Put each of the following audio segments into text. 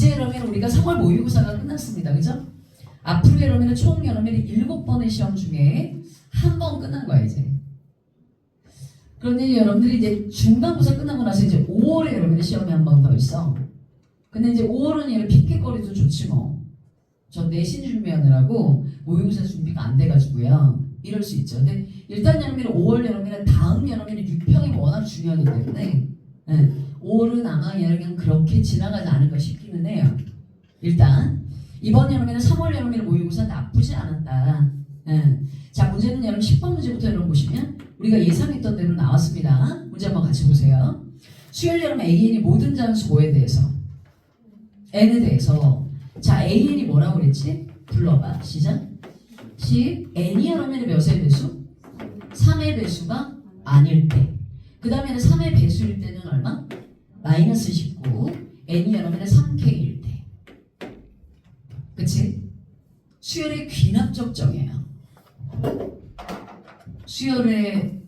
이제 여러분 우리가 3월 모의고사가 끝났습니다. 그죠? 앞으로 여러분은 총 여러분이 7번의 시험 중에 한 번 끝난 거야 이제. 그런데 여러분들이 이제 중간고사 끝나고 나서 이제 5월에 여러분의 시험이 한 번 더 있어. 근데 이제 5월은 얘를 픽픽거리도 좋지 뭐. 저 내신 준비하느라고 모의고사 준비가 안 돼가지고요. 이럴 수 있죠. 근데 일단 여러분이 5월 여러분은 다음 여러분이 6평이 워낙 중요하기 때문에 5월은 아마 그냥 그렇게 지나가지 않을까 싶기는 해요. 일단 이번 여름에는 3월 여름에 모의고사 나쁘지 않았다. 자, 문제는 여러분 10번 문제부터 여러분 보시면 우리가 예상했던 대로 나왔습니다. 문제 한번 같이 보세요. 수열 여름 AN이 모든 장수 뭐에 대해서? N에 대해서. 자, AN이 뭐라고 그랬지? 불러봐. 시작. 10. N이 여러분의 몇의 배수? 3의 배수가 아닐 때. 그 다음에는 3의 배수일 때는 얼마? 마이너스 19. N이 여러분의 3K일 때. 그치? 수열의 귀납적 정이에요. 수열의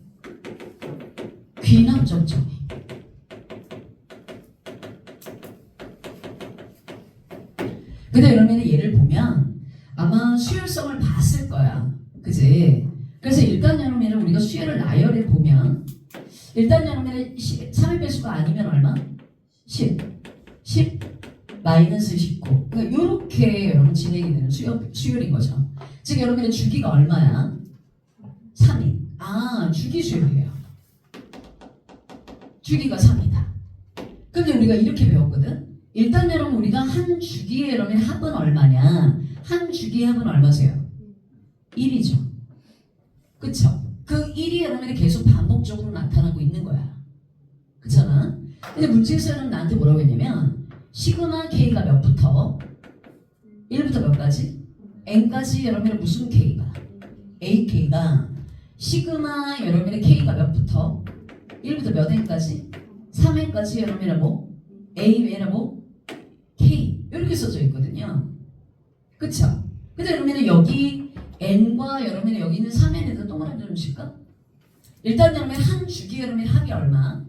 귀납적 정의. 근데 여러분이 얘를 보면 아마 수열성을 봤을 거야. 그치? 그래서 일단 여러분이 우리가 수열을 나열해 보면 일단 여러분이 3의 배수가 아니면 얼마? 10. 마이너스 19. 그러니까 이렇게 여러분 진행이 되는 수열인 거죠. 즉 여러분의 주기가 얼마야? 3이. 아, 주기 수열이에요. 주기가 3이다. 근데 우리가 이렇게 배웠거든. 일단 여러분 우리가 한 주기의 여러분 합은 얼마냐? 한 주기의 합은 얼마세요? 1이죠. 그쵸? 그 1이 여러분이 계속 반복적으로 나타나고 있는 거야. 그렇잖아? 근데 문제에서는 나한테 뭐라고 했냐면 시그마 K가 몇부터? 1부터 몇까지? N까지 여러분의 무슨 K가? AK가 시그마 여러분의 K가 몇부터? 1부터 몇 N까지? 3N까지 여러분의 뭐? A 외에는 뭐? K 이렇게 써져 있거든요. 그쵸? 근데 여러분은 여기 N과 여러분의 여기 있는 3N에다 동그라미 좀 칠까? 일단 여러분 한 주기 여러분의 합이 얼마?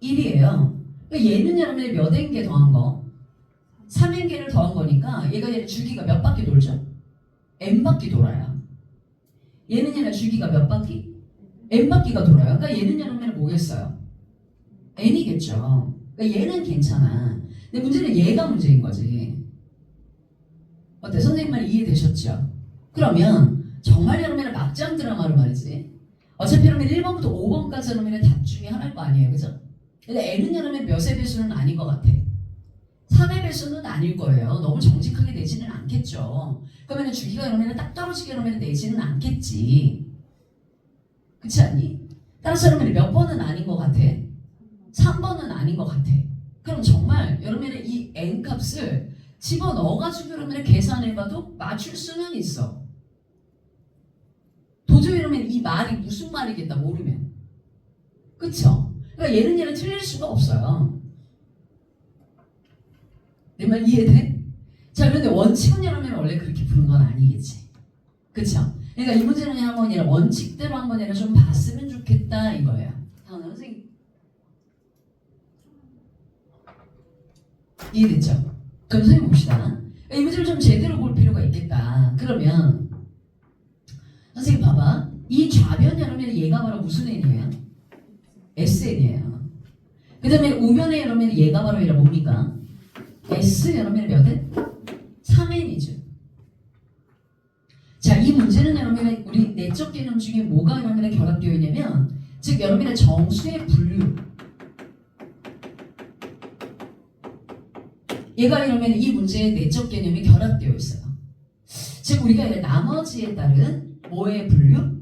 1이에요. 그러니까 얘는 여러분이 몇 N개 더한 거? 3N개를 더한 거니까 얘가 주기가 몇 바퀴 돌죠? N바퀴 돌아요. 얘는 얘는 주기가 몇 바퀴? N바퀴가 돌아요. 그러니까 얘는 여러분은 뭐겠어요? N이겠죠. 그러니까 얘는 괜찮아. 근데 문제는 얘가 문제인 거지. 어때? 선생님 말 이해되셨죠? 그러면 정말 여러분의 막장 드라마로 말이지. 어차피 여러분 1번부터 5번까지 여러분의 답 중에 하나일 거 아니에요. 그죠? 근데 N은 여러분 몇의 배수는 아닌 것 같아. 3의 배수는 아닐 거예요. 너무 정직하게 내지는 않겠죠. 그러면 주기가 여러분은 딱 떨어지게 여러분 내지는 않겠지. 그렇지 않니? 따라서 여러분 몇 번은 아닌 것 같아? 3번은 아닌 것 같아. 그럼 정말 여러분의 이 N값을 집어넣어가지고 여러분의 계산해봐도 맞출 수는 있어. 도저히 여러분 이 말이 무슨 말이겠다 모르면. 그쵸? 그러니까 얘는 틀릴 수가 없어요. 내 말 이해돼? 자, 그런데 원칙은 여러분 원래 그렇게 푸는 건 아니겠지. 그쵸? 그러니까 이 문제는 한번 원칙대로 한번 좀 봤으면 좋겠다 이거예요. 선생님 이해됐죠? 그럼 선생님 봅시다. 이 문제를 좀 제대로 볼 필요가 있겠다. 그러면 선생님 봐봐. 이 좌변 여러분의 얘가 바로 무슨 N이에요? SN이에요. 그 다음에 우변의 여러분의 얘가 바로 얘가 뭡니까? S 여러분의 몇 N? 3N이죠. 자, 이 문제는 여러분의 우리 내적 개념 중에 뭐가 여러분의 결합되어 있냐면 즉 여러분의 정수의 분류 얘가 이러면 이 문제의 내적 개념이 결합되어 있어요. 즉 우리가 나머지에 따른 뭐의 분류?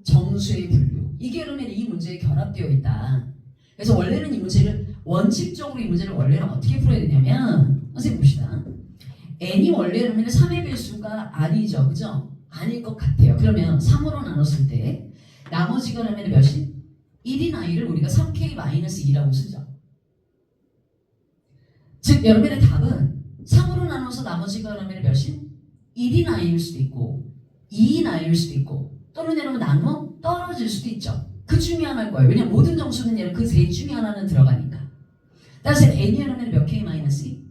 정수의 분류. 이게 그러면 이 문제에 결합되어 있다. 그래서 원래는 이 문제를 원칙적으로 이 문제를 원래는 어떻게 풀어야 되냐면 선생님 봅시다. N이 원래 그러면 3의 배수가 아니죠. 그죠? 아닐 것 같아요. 그러면 3으로 나눴을 때 나머지가 그러면 몇이? 1인 i를 우리가 3k-2라고 쓰죠. 즉 여러분의 답은 3으로 나눠서 나머지가 그러면 몇이? 1인 i일 수도 있고 2인 i일 수도 있고 또는 여러분 나누어 떨어질 수도 있죠. 그 중에 하나일 거예요. 왜냐면 모든 정수는 그 셋 중에 하나는 들어가니까. 따라서 n이 여러분 몇 k-2?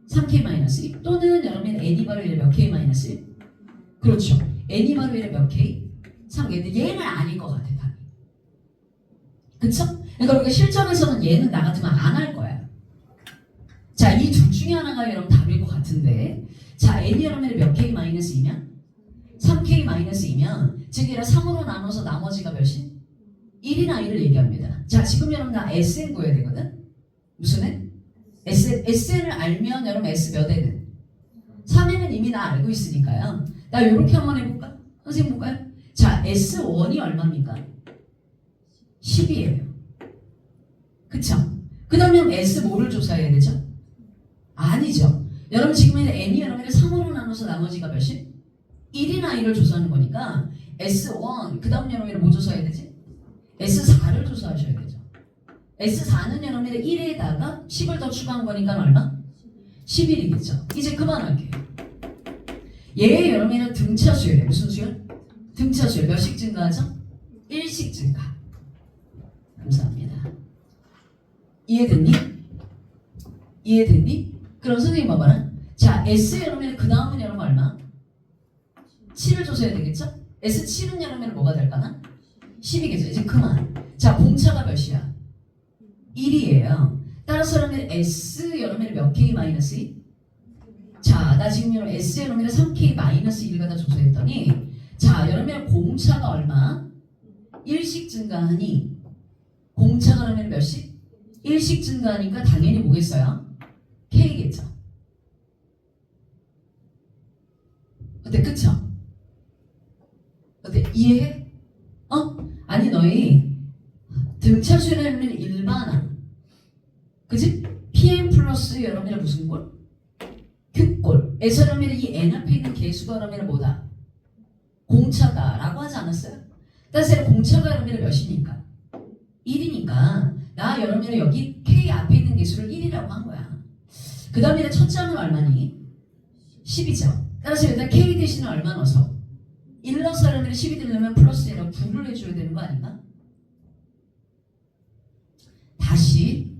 3K-1 또는 여러분의 n이 바로 1의 몇 K-1? 그렇죠. n이 바로 1의 몇 K? 3K. 근데 얘는 아닐 것 같아 답이. 그쵸? 그러니까 우리가 실전에서는 얘는 나 같으면 안 할 거야. 자, 이 둘 중에 하나가 여러분 답일 것 같은데 자, n이 여러분의 몇 K-2면? 3K-2면 즉 얘를 3으로 나눠서 나머지가 몇이? 1이나 1을 얘기합니다. 자, 지금 여러분 나 SN 구해야 되거든? 무슨 N? SN을 알면 여러분 S 몇 N은? 3N은 이미 나 알고 있으니까요. 나 이렇게 한번 해볼까? 선생님 볼까요? 자, S1이 얼마입니까? 10이에요. 그쵸? 그 다음에 S 뭐를 조사해야 되죠? 아니죠. 여러분 지금 N이 여러분의 3으로 나눠서 나머지가 몇이? 1이나 1을 조사하는 거니까 S1 그 다음 여러분이 뭐 조사해야 되지? S4를 조사하셔야 되죠. S4는 여러분의 1에다가 10을 더 추가한 거니까 얼마? 11이겠죠. 이제 그만할게요. 얘 여러분의 등차 수열이에요. 무슨 수열? 등차 수열 몇씩 증가하죠? 1씩 증가. 감사합니다. 이해됐니? 이해됐니? 그럼 선생님 봐봐라. 자, S 여러분의 그 다음은 여러분 얼마? 7을 조사해야 되겠죠? S7은 여러분의 뭐가 될까나? 10이겠죠. 이제 그만. 자, 공차가 몇이야? 1이에요. 따라서 여러분의 S 여러분의 몇 K-2? 자, 나 지금 여러분 S 여러분의 3K-1 갖다 조사했더니 자, 여러분의 공차가 얼마? 1씩 증가하니 공차가 그러면 몇씩? 1씩 증가하니까 당연히 뭐겠어요? K겠죠. 어때? 그쵸? 어때? 이해해? 아니 너희 등차 수열하면 일반항 그치? PM 플러스 여러분의 무슨 골? Q골 에서 여러분의 이 N 앞에 있는 개수가 여러분의 뭐다? 공차다 라고 하지 않았어요? 따라서 공차가 여러분의 몇이니까? 1이니까 나 여러분의 여기 K 앞에 있는 개수를 1이라고 한 거야. 그 다음에 첫 장은 얼마니? 10이죠. 따라서 일단 K 대신에 얼마 넣어서? 1 넣어서 여러분의 10이 되려면 플러스 1을 9를 해줘야 되는 거 아닌가? 다시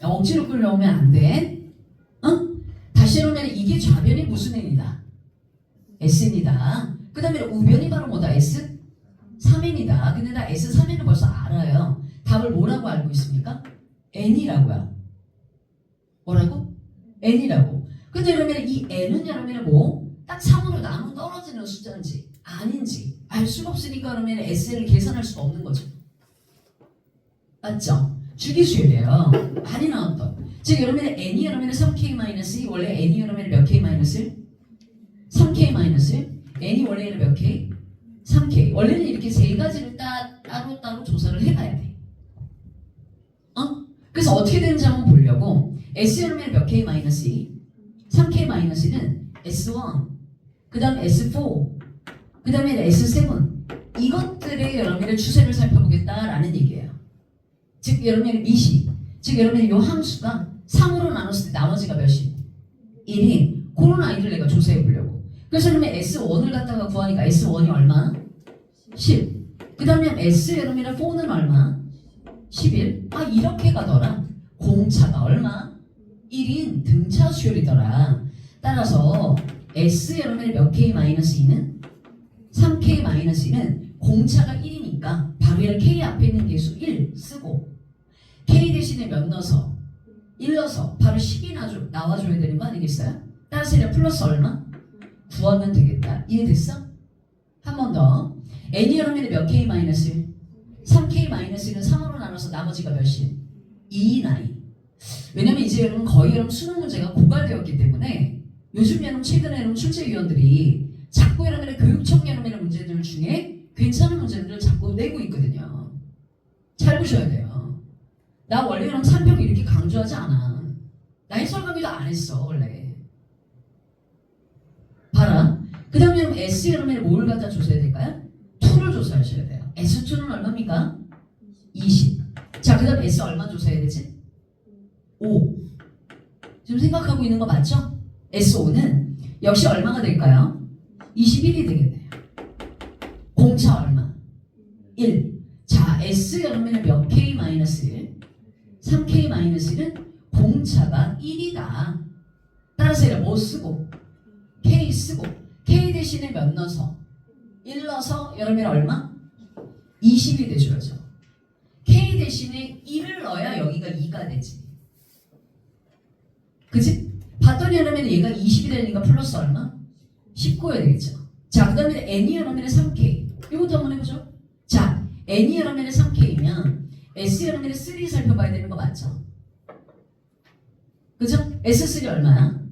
억지로 끌려오면 안 돼. 다시 여러분 이게 좌변이 무슨 n이다? S입니다. 그 다음에 우변이 바로 뭐다? S? 3n이다. 근데 나 S3n은 벌써 알아요. 답을 뭐라고 알고 있습니까? n이라고요. 뭐라고? n이라고. 근데 여러분 이 n은 여러분 뭐? 딱 3으로 나누 떨어지는 숫자인지 아닌지 알 수가 없으니까 그러면 SN을 계산할 수가 없는 거죠. 맞죠? 주기수열이에요. 많이 나왔던. 즉 여러분의 n이 여러분의 3K-2 원래 n이 여러분의 몇 K-1? 3K-1 n이 원래는 몇 K? 3K. 원래는 이렇게 세 가지를 따로 조사를 해봐야 돼. 그래서 어떻게 되는지 한번 보려고 S 여러분의 몇 K-2? 3K-는 S1 그 다음에 S4 그 다음에 S7 이것들의 여러분의 추세를 살펴보겠다라는 얘기예요. 즉 여러분의 미시 즉 여러분의 요 함수가 3으로 나눴을 때 나머지가 몇이? 1인 그런 아이들 내가 조사해 보려고. 그래서 그러면 S1을 갖다가 구하니까 S1이 얼마? 10. 그 다음에 S 여러분의 4는 얼마? 11. 아 이렇게 가더라. 공차가 얼마? 1인 등차 수열이더라. 따라서 S 여러분의 몇 K-2는? 3K-2는 공차가 1이니까 바로 이런 K 앞에 있는 개수 1 쓰고 K 대신에 몇 넣어서? 1 넣어서 바로 10이 나와줘야 되는 거 아니겠어요? 따라서 이제 플러스 얼마? 구하면 되겠다. 이해됐어? 한 번 더. N이 여러분의 몇 K-1? 3K-1은 3으로 나눠서 나머지가 몇이? 2나 2. 왜냐면 이제 여러분 거의 여러분 수능 문제가 고갈되었기 때문에 요즘 여러분 최근에 여러분 출제위원들이 자꾸 여러분의 교육청 여러분의 문제들 중에 괜찮은 문제들을 자꾸 내고 있거든요. 잘 보셔야 돼요. 나 원래 여러분 3평 이렇게 강조하지 않아. 나 해설 강의도 안 했어 원래. 봐라. 그 다음에 S 여러분의 뭘 갖다 조사해야 될까요? 2를 조사하셔야 돼요. S2는 얼마입니까? 20. 자, 그 다음 S 얼마 조사해야 되지? 5. 지금 생각하고 있는 거 맞죠? S5는 역시 얼마가 될까요? 21이 되겠네요. 공차 얼마? 1. 자, S 여러분의 몇 K-1? 3K-1은 공차가 1이다. 따라서 얘를 뭐 쓰고 K 쓰고 K 대신에 몇 넣어서 1 넣어서 여러분이 얼마? 20이 되줘야죠. K 대신에 1을 넣어야 여기가 2가 되지. 그치? 봤더니 여러분이 얘가 20이 되니까 플러스 얼마? 19여야 되겠죠. 자, 그 다음에 N이 여러분의 3K. 이것도 한번 해보죠. 자, N이 여러분의 3K면 S 여러분의 3 살펴봐야 되는 거 맞죠? 그죠? S3 얼마야?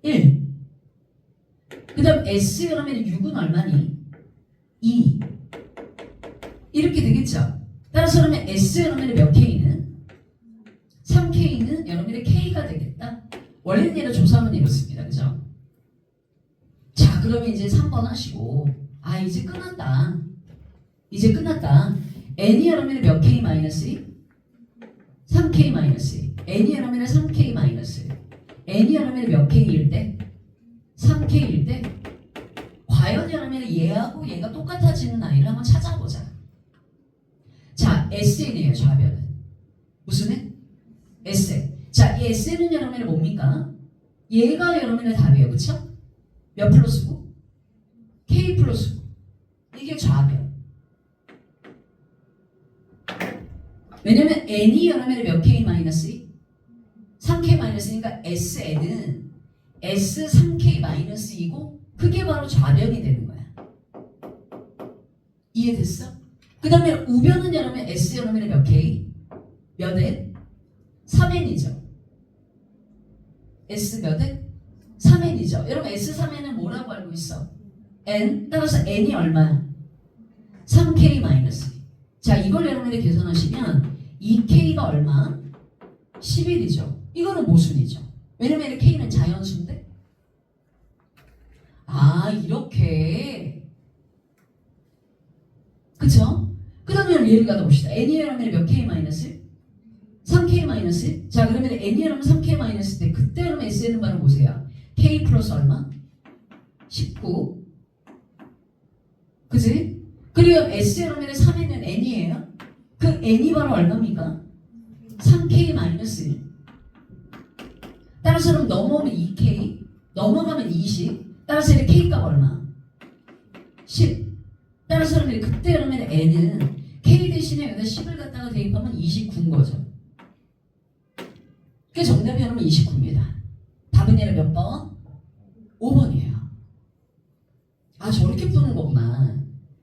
1. 그 다음 S 여러분의 6은 얼마니? 2. 이렇게 되겠죠? 따라서 그러면 S 여러분의 몇 K는? 3K는 여러분의 K가 되겠다. 원래는 얘를 조사하면 이렇습니다. 그죠? 자, 그러면 이제 3번 하시고, 아, 이제 끝났다. 이제 끝났다. N이 여러분의 몇 K 마이너스 2? 3K 마이너스 2. N이 여러분의 3K 마이너스 1. N이 여러분의 몇 K일 때? 3K일 때? 과연 여러분의 얘하고 얘가 똑같아지는 아이를 한번 찾아보자. 자, SN이에요, 좌변은. 무슨 애? SN. 자, 이 SN은 여러분의 뭡니까? 얘가 여러분의 답이에요. 그쵸? 몇 플러스고? K 플러스고. 이게 좌변. 왜냐면 N이 여러분의 몇 K 마이너스 2? 3K 마이너스니까 SN은 S 3K 마이너스 2고 그게 바로 좌변이 되는 거야. 이해됐어? 그 다음에 우변은 여러분 S 여러분의 몇 K? 몇 N? 3N이죠. S 몇 N? 3N이죠. 여러분 S 3N은 뭐라고 알고 있어? N. 따라서 N이 얼마야? 3K 마이너스 2. 자, 이걸 여러분들이 계산하시면 2K가 얼마? 11이죠. 이거는 모순이죠. 왜냐면 K는 자연수인데? 아, 이렇게. 그쵸? 그 다음에 예를 가다 봅시다. N이 여러분의 몇 K 마이너스? 3K 마이너스? 자, 그러면 N이 여러분 3K 마이너스 때 그때 여러분 SN은 바로 보세요. K 플러스 얼마? 19. 그지? 그리고 S 여러분의 3에는 N이에요. 그 N이 바로 얼마입니까? 3K 마이너스 1. 따라서 그럼 넘어오면 2K, 넘어가면 20. 따라서 이렇게 K값 얼마? 10. 따라서 그럼 그때 그러면 N은 K 대신에 여기다 10을 갖다가 대입하면 29인 거죠. 그게 정답이 여러분 29입니다. 답은 얘는 몇 번? 5번이에요. 아, 저렇게 푸는 거구나.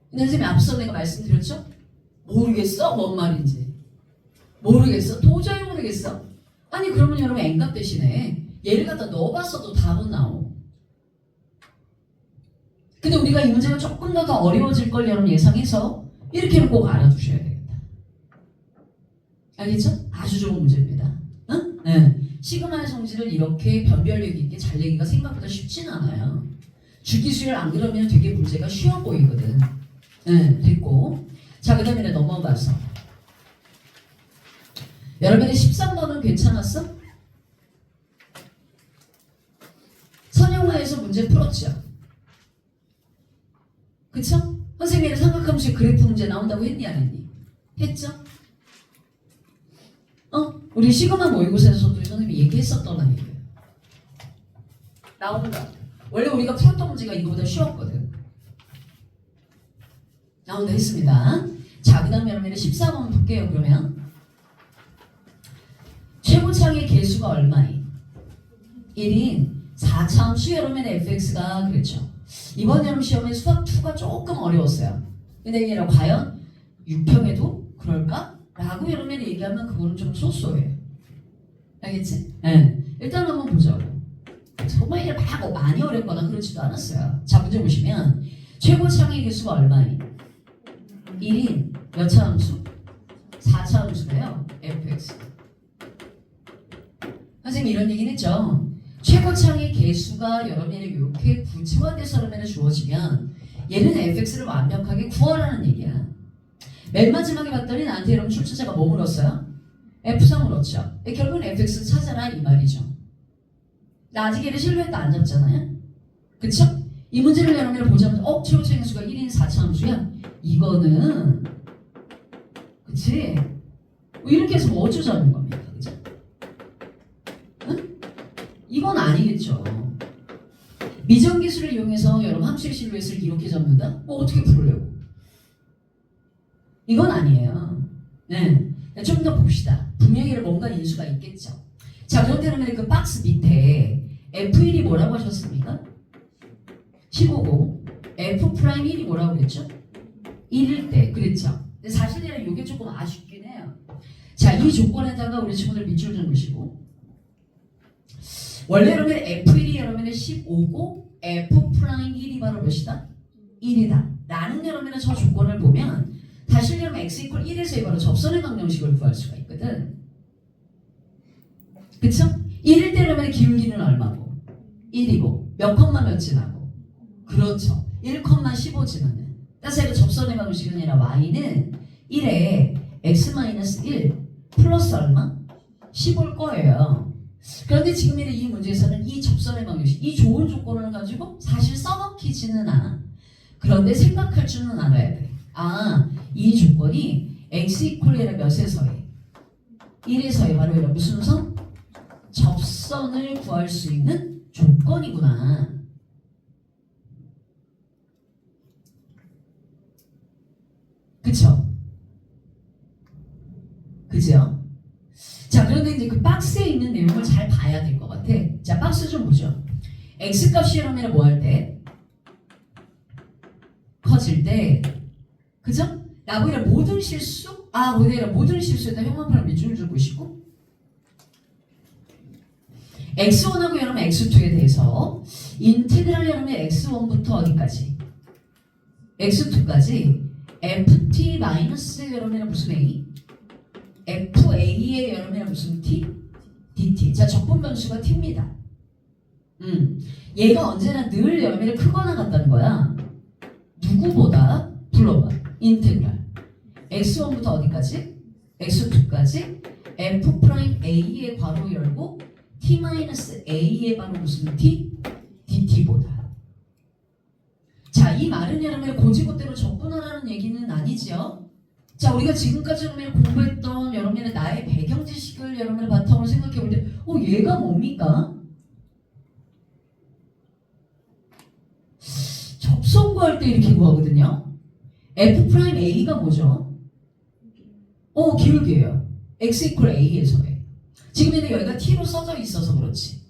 근데 선생님이 앞서 내가 말씀드렸죠? 모르겠어? 뭔 말인지. 모르겠어? 도저히 모르겠어? 아니, 그러면 여러분 N값 대신에 얘를 갖다 넣어봤어도 답은 나오고. 근데 우리가 이 문제가 조금 더 어려워질 걸 여러분 예상해서 이렇게는 꼭 알아두셔야 되겠다. 알겠죠? 아주 좋은 문제입니다. 응? 네. 시그마의 성질을 이렇게 변별력 있게 잘 내기가 생각보다 쉽진 않아요. 주기수열 안 그러면 되게 문제가 쉬워 보이거든. 네, 됐고. 자, 그 다음에 넘어가서 여러분의 13번은 괜찮았어? 선형화에서 문제 풀었죠? 그쵸? 선생님이 삼각함수의 그래프 문제 나온다고 했니 안 했니? 했죠? 우리 시그마 모의고사에서도 선생님이 얘기했었던 얘기예요. 나온다. 원래 우리가 풀었던 문제가 이거보다 쉬웠거든. 나온다 했습니다. 자, 그 다음에 여러분의 14번 볼게요. 그러면 최고차의 개수가 얼마니? 1인 4차함수 여러분의 fx가 그랬죠. 이번 여름 시험에 수학 2가 조금 어려웠어요. 근데 얘는 과연 6평에도 그럴까? 라고 여러분이 얘기하면 그거는 좀 쏘쏘해요. 알겠지? 네. 일단 한번 보자고. 정말 이게 막 많이 어렵거나 그렇지도 않았어요. 자, 문제 보시면 최고차의 개수가 얼마니? 1인 몇 차함수? 4차함수래요. fx. 선생님이 이런 얘기는 했죠. 최고차의 개수가 여러분에게 이렇게 구체화돼서 여러분에 주어지면 얘는 fx를 완벽하게 구하라는 얘기야. 맨 마지막에 봤더니 나한테 여러분 출제자가 뭐 물었어요? f3 물었죠. 결국은 fx 찾아라 이 말이죠. 나 아직 얘를 실루엣도 안 잡잖아요. 그쵸? 이 문제를 여러분이 보자면 최고차의 개수가 1인 4차함수야? 이거는 그치? 이렇게 해서 뭐 어쩌자는 겁니까? 그죠? 이건 아니겠죠. 미정기술을 이용해서 여러분 함수의 실루엣을 이렇게 잡는다? 뭐 어떻게 풀으려고? 이건 아니에요. 네. 좀 더 봅시다. 분명히 뭔가 인수가 있겠죠. 자, 그런데 그 박스 밑에 F1이 뭐라고 하셨습니까? 15고 F'1이 뭐라고 그랬죠? 1일 때. 그랬죠. 근데 사실은 이게 조금 아쉽긴 해요. 자, 이 조건에다가 우리 친구들 밑줄 좀 그시고 원래 여러분 F1이 여러분의 15고 F'1이 바로 몇이다? 1이다. 라는 여러분의 저 조건을 보면 다시 여러분 x 이퀄 1에서 바로 접선의 방정식을 구할 수가 있거든. 그쵸? 1일 때 여러분의 기울기는 얼마고? 1이고 몇 컴마 몇 지나고? 그렇죠. 1,15 지나는. 따라서 접선의 방정식이 아니라 y는 1에 x-1 플러스 얼마? 15일 거예요. 그런데 지금 이 문제에서는 이 접선의 방정식, 이 좋은 조건을 가지고 사실 써먹히지는 않아. 그런데 생각할 줄은 알아야 돼. 아, 이 조건이 x 이퀄 몇에서의 1에서의 바로 이런 무슨 선? 접선을 구할 수 있는 조건이구나. 그쵸? 그죠? 자, 그런데 이제 그 박스에 있는 내용을 잘 봐야 될 것 같아. 자, 박스 좀 보죠. x값이 여러분이 뭐 할 때? 커질 때, 그죠? 나보다 모든 실수? 아, 오히려 모든 실수에다 형광펜을 밑줄을 줄 것이고 x1하고 여러분 x2에 대해서 인테그랄 여러분 x1부터 어디까지? x2까지 ft 마이너스 여러분의 무슨 a? fa의 여러분의 무슨 t? dt. 자, 적분 변수가 t입니다. 얘가 언제나 늘 여러분이 크거나 같다는 거야. 누구보다 불러봐. 인테그랄 x1부터 어디까지? x2까지 f'a의 괄호 열고 t-a의 바로 무슨 t? dt보다. 자, 이 말은 여러분의 고지고대로 적분하라는 얘기는 아니죠. 자, 우리가 지금까지 여러분이 공부했던 여러분의 나의 배경 지식을 여러분의 바탕으로 생각해 볼 때 얘가 뭡니까? 접선 구할 때 이렇게 구하거든요. f'a가 뭐죠? 기울기예요. x 이퀄 a에서의. 지금 여기가 t로 써져 있어서 그렇지.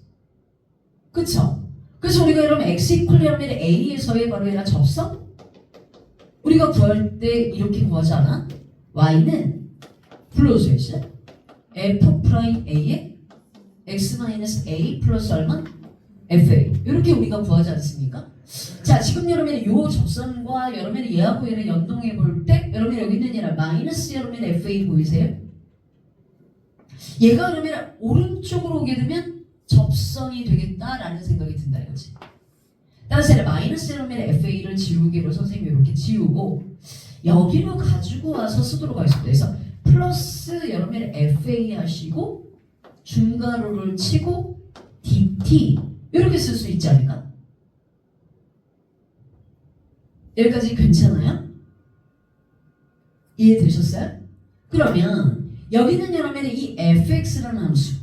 그쵸? 그래서 우리가 여러분 x 이퀄 a에서의 바로 얘가 접선? 우리가 구할 때 이렇게 구하잖아. y는 불러줘야지. f'a의 x-a 플러스 얼마? fa. 이렇게 우리가 구하지 않습니까? 자, 지금 여러분의 요 접선과 여러분의 얘하고 얘를 연동해 볼 때 여러분 여기 있는 얘랑 마이너스 여러분의 fa 보이세요? 얘가 그러면 오른쪽으로 오게 되면 접선이 되겠다라는 생각이 든다 이거지. 따라서 마이너스 여러분의 fa를 지우기로 선생님이 이렇게 지우고 여기로 가지고 와서 쓰도록 하겠습니다. 그래서 플러스 여러분의 fa 하시고 중괄호를 치고 dt 이렇게 쓸 수 있지 않을까? 여기까지 괜찮아요? 이해되셨어요? 그러면 여기는 여러분의 이 fx라는 함수,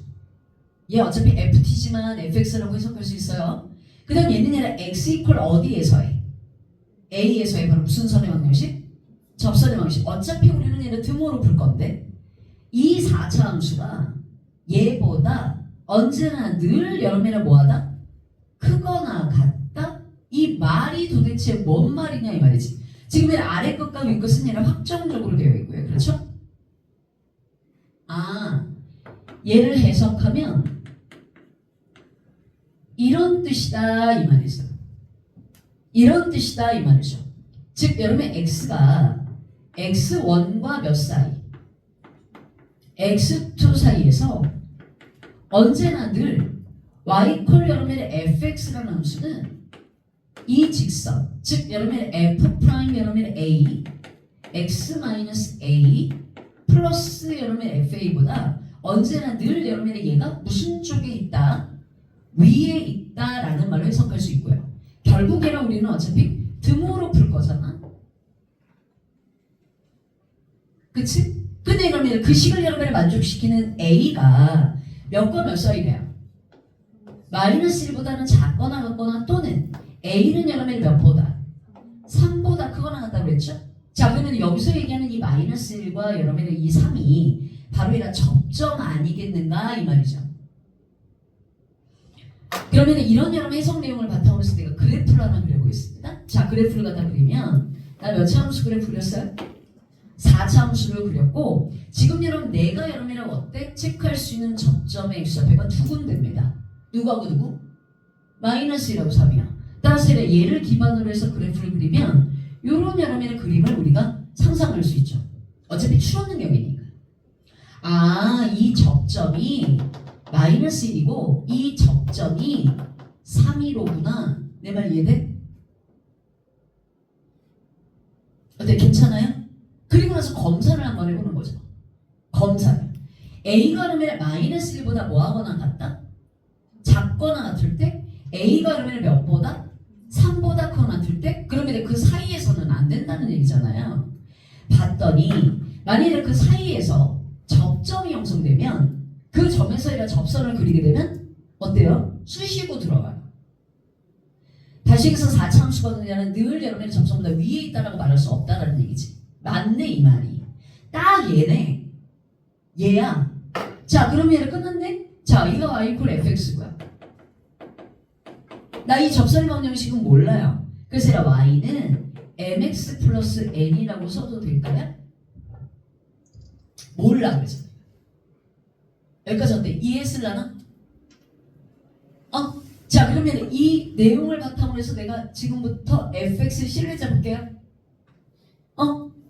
얘 어차피 ft지만 fx라고 해석할 수 있어요. 그 다음 얘는 얘는 x 이퀄 어디에서의? a에서의 바로 무슨 선의 방정식? 접선의 방정식. 어차피 우리는 얘를 등호로 풀 건데 이 4차 함수가 얘보다 언제나 늘 여러분의 뭐하다? 크거나 같다? 이 말이 도대체 뭔 말이냐 이 말이지. 지금 얘는 아래 끝과 위 끝은 얘는 확정적으로 되어 있고요. 그렇죠? 아, 얘를 해석하면 이런 뜻이다 이 말이죠. 이런 뜻이다 이 말이죠. 즉 여러분의 x가 x1과 몇 사이? x2 사이에서 언제나 늘 y 콜 여러분의 fx라는 함수는 이 직선, 즉 여러분의 f 프라임 여러분의 a x-a 플러스 여러분의 fa보다 언제나 늘 여러분의 얘가 무슨 쪽에 있다? 위에 있다라는 말로 해석할 수 있고요. 결국에는 우리는 어차피 등호로 풀 거잖아. 그치? 근데 그러면 그 식을 여러분을 만족시키는 a가 몇과 몇 사이래요? 마이너스 1보다는 작거나 같거나 또는 A는 여러분의 몇 보다? 3보다 크거나 같다고 그랬죠? 자, 그러면 여기서 얘기하는 이 마이너스 1과 여러분의 이 3이 바로 이런 접점 아니겠는가 이 말이죠. 그러면 이런 여러분의 해석 내용을 바탕으로 해서 내가 그래프를 하나 그려보겠습니다. 자, 그래프를 갖다 그리면 나 몇 차 함수 그래프 그렸어요? 4차 함수를 그렸고 지금 여러분 내가 여러분이랑 어때? 체크할 수 있는 접점의 x좌표가 두 군데입니다. 누구하고 누구? 마이너스 1하고 3이야. 따라서 얘를 기반으로 해서 그래프를 그리면 이런 여러분의 그림을 우리가 상상할 수 있죠. 어차피 추론 능력이니까. 아, 이 접점이 마이너스 1이고 이 접점이 315구나. 내 말 이해돼? 어때? 괜찮아요? 그리고 나서 검사를 한번 해보는 거죠. 검사를. A가 그러면 마이너스 1보다 뭐하거나 같다? 작거나 같을 때 A가 그러면 몇 보다? 3보다 크거나 같을 때 그러면 그 사이에서는 안 된다는 얘기잖아요. 봤더니 만약에 그 사이에서 접점이 형성되면 그 점에서 접선을 그리게 되면 어때요? 쑤시고 들어가요. 다시 해서 4차 함수거든요. 늘 여러분의 접선보다 위에 있다라고 말할 수 없다라는 얘기지. 맞네 이 말이. 딱 얘네. 얘야. 자, 그러면 얘를 끝났네? 자, 이거 y 이퀄 fx고요. 나 이 접선의 방정식은 몰라요. 그래서 y는 mx 플러스 n이라고 써도 될까요? 몰라 그래서. 여기까지 어때? 이해했을라나? 자, 그러면 이 내용을 바탕으로 해서 내가 지금부터 fx 실을 잡을게요.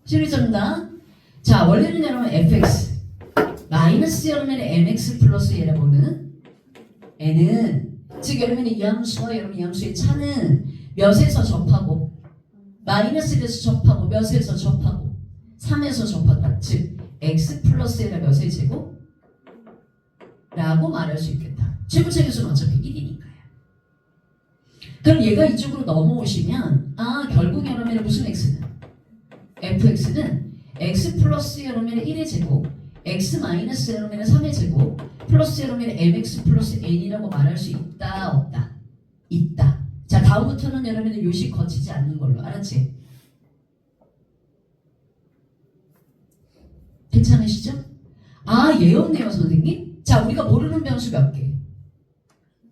실을 잡는다. 자, 원래는 여러분 fx 마이너스 여러분 mx 플러스 얘라고는 n은 즉 여러분 이 함수와 여러분 이 함수의 차는 몇에서 접하고 마이너스 1에서 접하고 몇에서 접하고 3에서 접하다. 즉 x 플러스 얘가 몇의 제곱? 라고 말할 수 있겠다. 최고차계수는 어차피 1이니까요. 그럼 얘가 이쪽으로 넘어오시면 결국 여러분의 무슨 x는? fx는 x 플러스 여러분의 1의 제곱 x 마이너스 여러분의 3의 제곱 플러스 여러분의 mx 플러스 n이라고 말할 수 있다 없다? 있다. 자, 다음부터는 여러분의 요식 거치지 않는 걸로. 알았지? 괜찮으시죠? 얘였네요 선생님. 자, 우리가 모르는 변수 몇 개?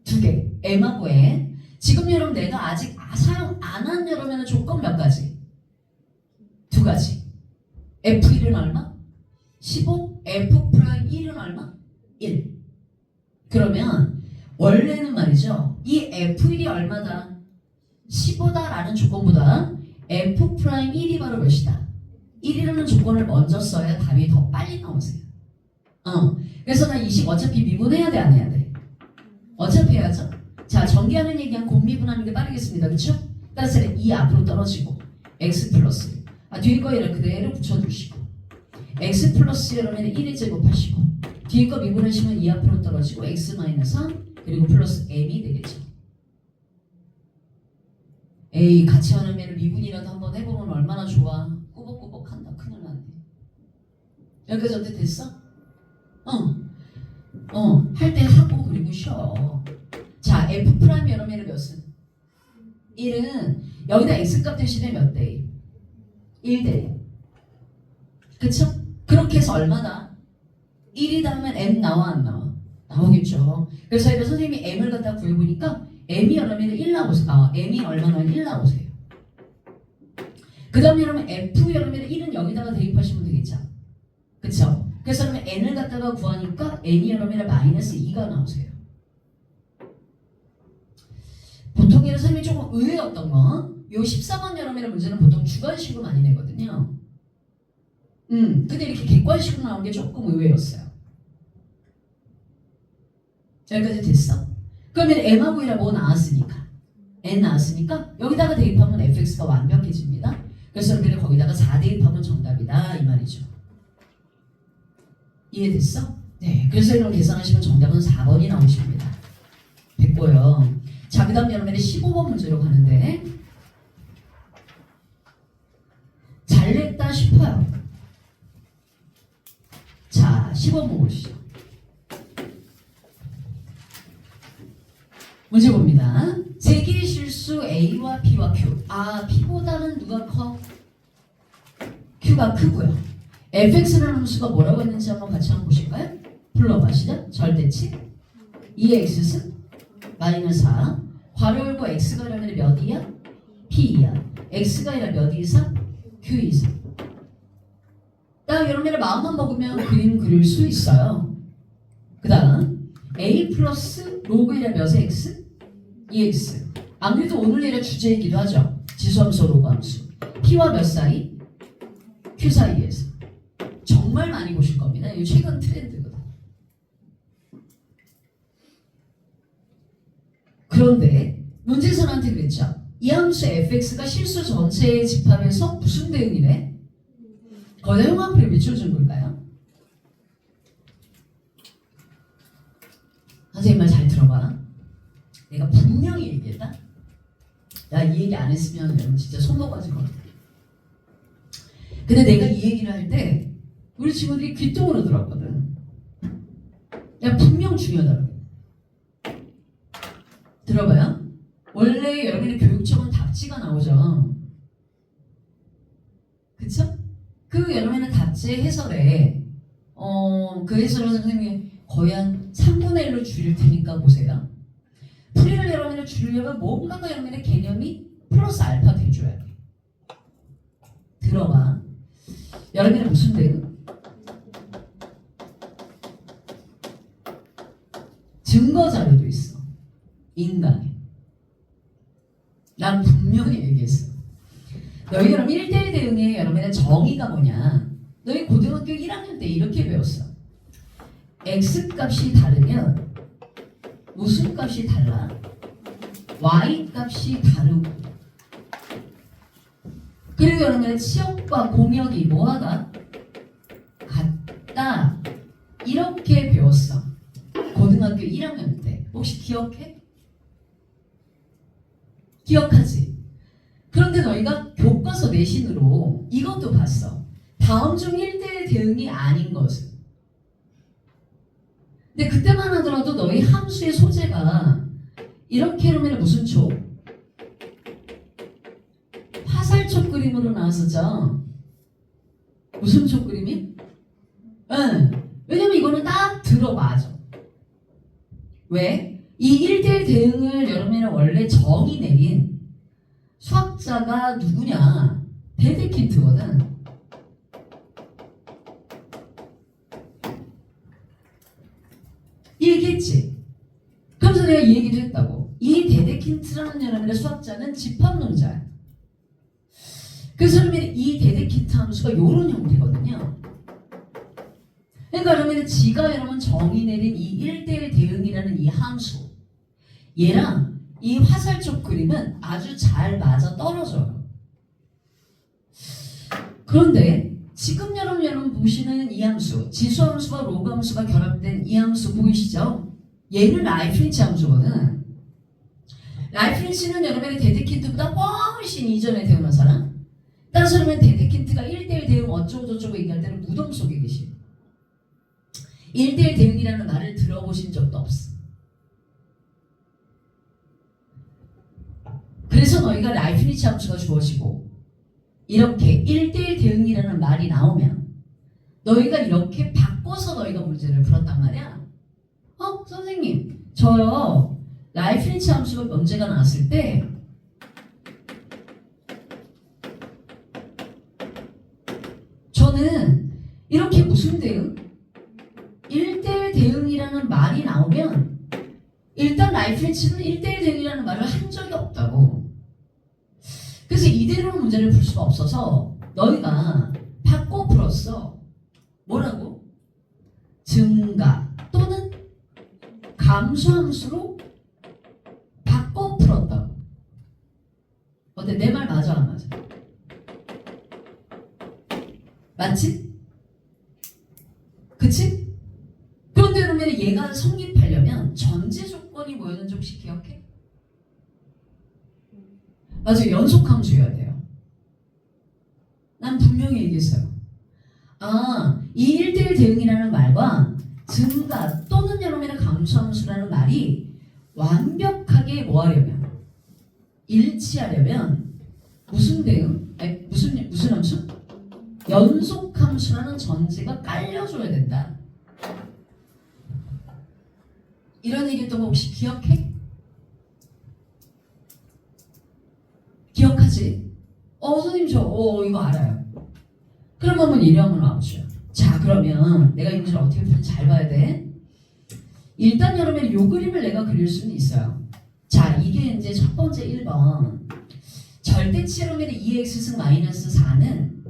2개. m하고 n. 지금 여러분 내가 아직 사용 안 한 여러분의 조건 몇 가지? 2가지. f1은 얼마? 15. f'1은 얼마? 1. 그러면 원래는 말이죠. 이 f1이 얼마다? 15다라는 조건보다 f'1이 바로 몇이다? 1이라는 조건을 먼저 써야 답이 더 빨리 나오세요. 그래서 나 이 식 어차피 미분해야 돼, 안 해야 돼? 어차피 해야죠. 자, 전개하는 얘기한 곱미분하는 게 빠르겠습니다. 그렇죠? 따라서 2 앞으로 떨어지고 x 플러스 뒤에 거 얘를 그대로 붙여주시고 x 플러스 여러분 1의 제곱하시고 뒤에 거 미분하시면 2 앞으로 떨어지고 x 마이너스 3 그리고 플러스 m이 되겠죠. 에이, 같이 하는 애를 미분이라도 한번 해보면 얼마나 좋아. 꾸벅꾸벅 한다. 큰일 났네. 여기까지 어때 됐어? 할 때 하고 그리고 쉬어. 자, f 프라임 여러분의 몇은? 1은 여기다 x값 대신에 몇 대? 1대. 그쵸? 그렇게 해서 얼마나? 1이 닿으면 m 나와 안 나와? 나오겠죠. 그래서 이제 선생님이 m을 갖다 구해보니까 m이 여러분 1 나오세요. m이 얼마나 1 나오세요. 그 다음 여러분 f 여러분 1은 여기다가 대입하시면 되겠죠. 그쵸? 그래서 그러면 n을 갖다가 구하니까 n이 여러분 마이너스 2가 나오세요. 보통 이런 선생님이 조금 의외였던 거, 요 14번 여러분의 문제는 보통 주관식으로 많이 내거든요. 근데 이렇게 객관식으로 나온 게 조금 의외였어요. 여기까지 됐어? 그러면 m하고 1하 뭐 나왔으니까 n 나왔으니까 여기다가 대입하면 fx가 완벽해집니다. 그래서 여러분들 거기다가 4 대입하면 정답이다 이 말이죠. 이해됐어? 네. 그래서 이런 계산하시면 정답은 4번이 나오십니다. 됐고요. 자, 그 다음 여러분의 15번 문제로 가는데 잘 냈다 싶어요. 자, 15번 보시죠. 문제 봅니다. 세 개의 실수 A와 B와 Q. P보다는 누가 커? Q가 크고요. fx라는 함수가 뭐라고 했는지 한번 같이 한번 보실까요? 불러봐 시작. 절대치 2x 마이너스 4 괄호 열고 x가 아니라 몇이야? P이야. x가 아니라 몇 이상? Q 이상. 딱 여러분의 마음만 먹으면 그림 그릴 수 있어요. 그 다음 a 플러스 로그 1의 몇의 x? 2x. 안 그래도 오늘 내려 주제이기도 하죠. 지수함수 로그 함수. P와 몇 사이? Q 사이에서. 정말 많이 보실 겁니다. 이거 최근 트렌드거든. 그런데 문제선한테 그랬죠. 이 함수 fx가 실수 전체의 집합에서 무슨 대응이래? 거대 형광펜을 밑줄 준 걸까요? 선생님 말 잘 들어봐. 내가 분명히 얘기했다. 야, 이 얘기 안 했으면 여러분 진짜 손 놓아가지고. 근데 내가 이 얘기를 할 때 우리 친구들이 귀뚱으로 들었거든. 야, 분명 중요하다고. 들어봐요. 원래 여러분의 교육청은 답지가 나오죠. 그쵸? 그 여러분의 답지 해설에 그 해설을 선생님이 거의 한 3분의 1로 줄일 테니까 보세요. 풀이를 여러분이 줄이려면 뭔가가 여러분의 개념이 플러스 알파 돼줘야 돼. 들어봐. 여러분이 무슨 대응? 증거 자료도 있어. 인간이. 난 분명히 얘기했어. 너희 여러분 1대1 대응의 여러분의 정의가 뭐냐? 너희 고등학교 1학년 때 이렇게 배웠어. x 값이 다르면 무슨 값이 달라? y 값이 다르고. 그리고 여러분의 치역과 공역이 뭐하다? 같다. 이렇게 배웠어. 고등학교 1학년 때. 혹시 기억해? 기억하지? 그런데 너희가 교과서 내신으로 이것도 봤어. 다음 중 1대1 대응이 아닌 것은. 근데 그때만 하더라도 너희 함수의 소재가 이렇게 하면 무슨 초? 화살촉 그림으로 나왔었죠. 무슨 촉 그림이? 응. 왜냐면 이거는 딱 들어맞아. 왜? 이 1대1 대응을 여러분이 원래 정의 내린 수학자가 누구냐? 데데킨트거든. 얘기했지. 그래서 내가 이 얘기도 했다고. 이 데데킨트라는 여러분의 수학자는 집합론자야. 그래서 여러분이 이 데데킨트 함수가 이런 형태거든요. 그러니까 여러분이 지가 여러분 정의 내린 이 1대1 대응이라는 이 함수, 얘랑 이 화살촉 그림은 아주 잘 맞아 떨어져요. 그런데 지금 여러분 보시는 이 함수, 지수함수와 로그함수가 결합된 이 함수 보이시죠? 얘는 라이프니츠 함수거든. 라이프니츠는 여러분의 데데킨트보다 훨씬 이전에 태어난 사람. 따라서 여러분 데데킨트가 1대1 대응 어쩌고저쩌고 얘기할 때는 무덤 속에 계시. 1대1 대응이라는 말을 들어보신 적도 없어. 그래서 너희가 라이프니츠 함수가 주어지고 이렇게 1대1 대응이라는 말이 나오면 너희가 이렇게 바꿔서 너희가 문제를 풀었단 말이야. 선생님 저요 라이프니츠 함수가 문제가 나왔을 때 저는 이렇게 무슨 대응? 1대1 대응이라는 말이 나오면 일단 라이프니츠는 1대1 대응이라는 말을 한 적이 없다고. 그래서 이대로는 문제를 풀 수가 없어서 너희가 바꿔 풀었어. 뭐라고? 증가 또는 감소함수로 바꿔 풀었다고. 어때? 내 말 맞아 안 맞아? 맞지? 그치? 그런데 그러면 얘가 성립하려면 전제 조건이 뭐였는지 혹시 기억해? 맞아요. 연속함수여야 돼요. 난 분명히 얘기했어요. 이 1대1 대응이라는 말과 증가 또는 여러분의 감소함수라는 말이 완벽하게 일치하려면 무슨 대응? 아니, 무슨 함수? 연속함수라는 전제가 깔려줘야 된다. 이런 얘기했던 거 혹시 기억해? 기억하지? 선생님 이거 알아요. 그럼 한번 이름을 와보죠. 자, 그러면 내가 이 문제를 어떻게 푸는지 잘 봐야 돼. 일단 여러분 요 그림을 내가 그릴 수는 있어요. 자, 이게 이제 첫 번째 1번. 절대치로면 2x승 마이너스 4는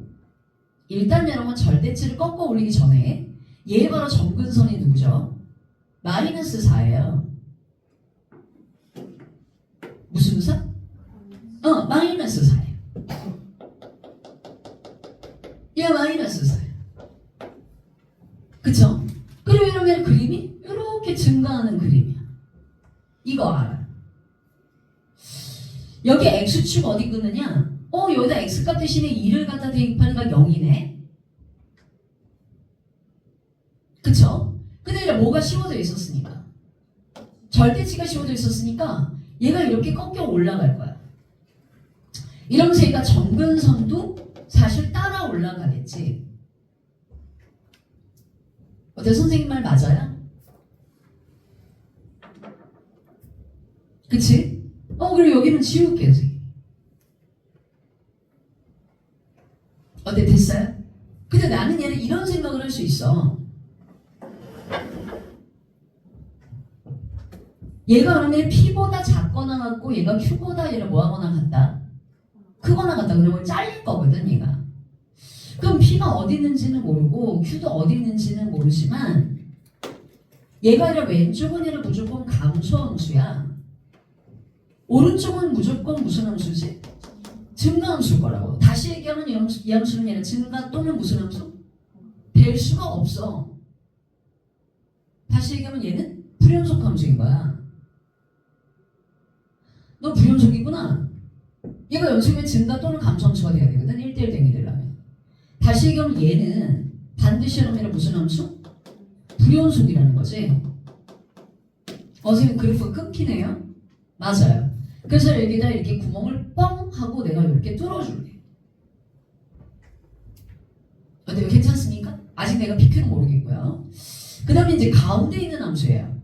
일단 여러분 절대치를 꺾어 올리기 전에 얘 바로 점근선이 누구죠? 마이너스 4예요. 무슨 사? 마이너스 4예요. 얘 마이너스 4예요. 그쵸? 그리고 이러면 그림이 이렇게 증가하는 그림이야. 이거 알아. 여기 x축 어디 끊느냐? 여기다 x값 대신에 2를 갖다 대입하니까 0이네. 그쵸? 근데 이제 뭐가 씌워져 있었으니까, 절대치가 씌워져 있었으니까 얘가 이렇게 꺾여 올라갈 거야. 이러면서 얘가 점근선도 사실 따라 올라가겠지. 어때? 선생님 말 맞아요? 그치? 그리고 여기는 지울게요, 선생님. 어때? 됐어요? 근데 나는 얘는 이런 생각을 할 수 있어. 얘가 그러면 P보다 작거나 같고 얘가 Q보다 얘를 뭐하거나 같다? 크거나 같다. 그러면 잘릴 거거든, 얘가. 그럼 P가 어디 있는지는 모르고 Q도 어디 있는지는 모르지만 얘가 아니라 왼쪽은 얘를 무조건 감소함수야. 오른쪽은 무조건 무슨 함수지? 증가함수일 거라고. 다시 얘기하면 이 함수는 얘는 증가 또는 무슨 함수? 될 수가 없어. 다시 얘기하면 얘는 불연속 함수인 거야. 너 불연속이구나. 얘가 연속의 증가 또는 감소함수가 돼야 되거든. 1대1 대응이 되려면. 다시 얘기하면 얘는 반드시 여러분의 무슨 함수? 불연속이라는 거지. 선생님 그래프가 끊기네요. 맞아요. 그래서 여기다 이렇게 구멍을 뻥 하고 내가 이렇게 뚫어줄게. 어때요? 괜찮습니까? 아직 내가 PQ는 모르겠고요. 그 다음에 이제 가운데 있는 함수예요.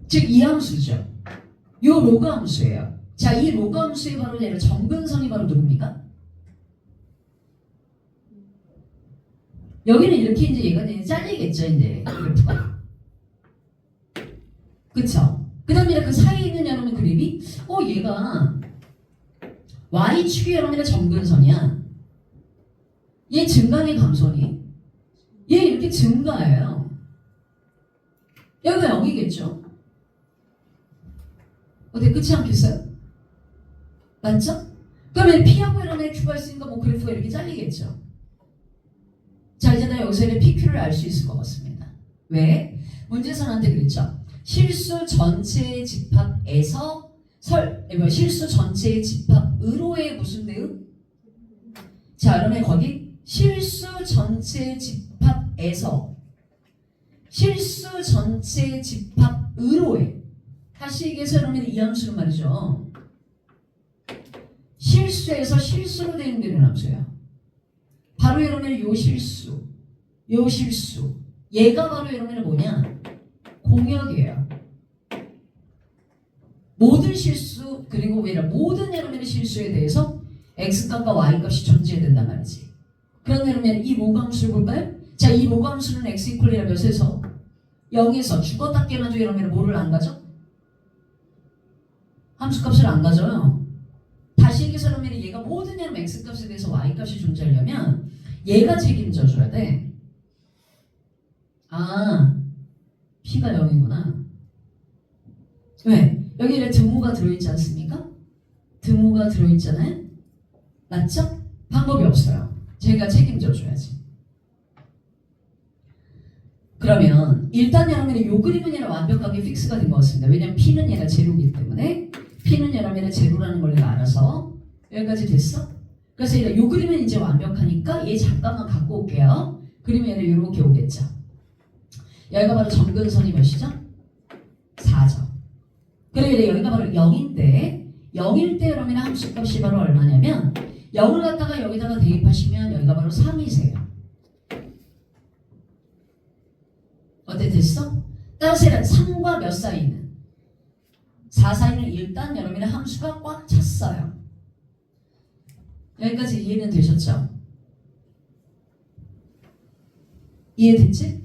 즉 이 함수죠. 요 로그 함수예요. 자, 이 로그 함수의 바로 얘는 점근선이 바로 누굽니까? 여기는 이렇게 이제 얘가 이제 잘리겠죠, 이제 그래프가. 그쵸? 그 다음에 그 사이에 있는 여러분 그림이 얘가 Y축이 여러분의 점근선이야. 얘 증가니 감소니? 얘 이렇게 증가해요. 여기가 0이겠죠? 어때? 그렇지 않겠어요? 맞죠? 그러면 P하고 여러분의 Q가 있으니까 뭐 그래프가 이렇게 잘리겠죠? 자, 이제 나 여기서 PQ를 알 수 있을 것 같습니다. 왜? 문제선한테 그랬죠? 실수 전체의 집합에서 실수 전체의 집합으로의 무슨 대응? 자, 그러면 거기 실수 전체의 집합에서 실수 전체의 집합으로의, 다시 얘기해서 그러면 이 함수는 말이죠. 실수에서 실수로 대응되는 함수예요. 바로 여러분 요 실수, 얘가 바로 여러분 뭐냐? 공역이에요. 모든 실수 그리고 모든 여러분의 실수에 대해서 x값과 y값이 존재해야 된단 말이지. 그럼 여러분 이 로그함수를 볼까요? 자, 이 로그함수는 x 이퀄이라 몇에서? 0에서 죽었다 깨어나도 여러분 뭐를 안 가져? 함수값을 안 가져요. 다시 얘기해서 그러면 얘가 모든 여러분 x값에 대해서 y값이 존재하려면 얘가 책임져 줘야 돼. P가 0이구나. 왜? 여기에 등호가 들어있지 않습니까? 등호가 들어있잖아요? 맞죠? 방법이 없어요. 제가 책임져 줘야지. 그러면 일단 여러분의 요 그림은 얘는 완벽하게 픽스가 된 것 같습니다. 왜냐면 P는 얘가 제로이기 때문에 P는 여러분의 제로라는 걸 내가 알아서 여기까지 됐어? 그래서 요 그림은 이제 완벽하니까 얘 잠깐만 갖고 올게요. 그림은 얘는 이렇게 오겠죠. 여기가 바로 점근선이 몇이죠? 4죠. 그래 그러면 여기가 바로 0인데 0일 때 여러분의 함수값이 바로 얼마냐면 0을 갖다가 여기다가 대입하시면 여기가 바로 3이세요. 어때 됐어? 따라서 3과 몇 사이는? 4 사이는 일단 여러분의 함수가 꽉 찼어요. 여기까지 이해는 되셨죠? 이해됐지?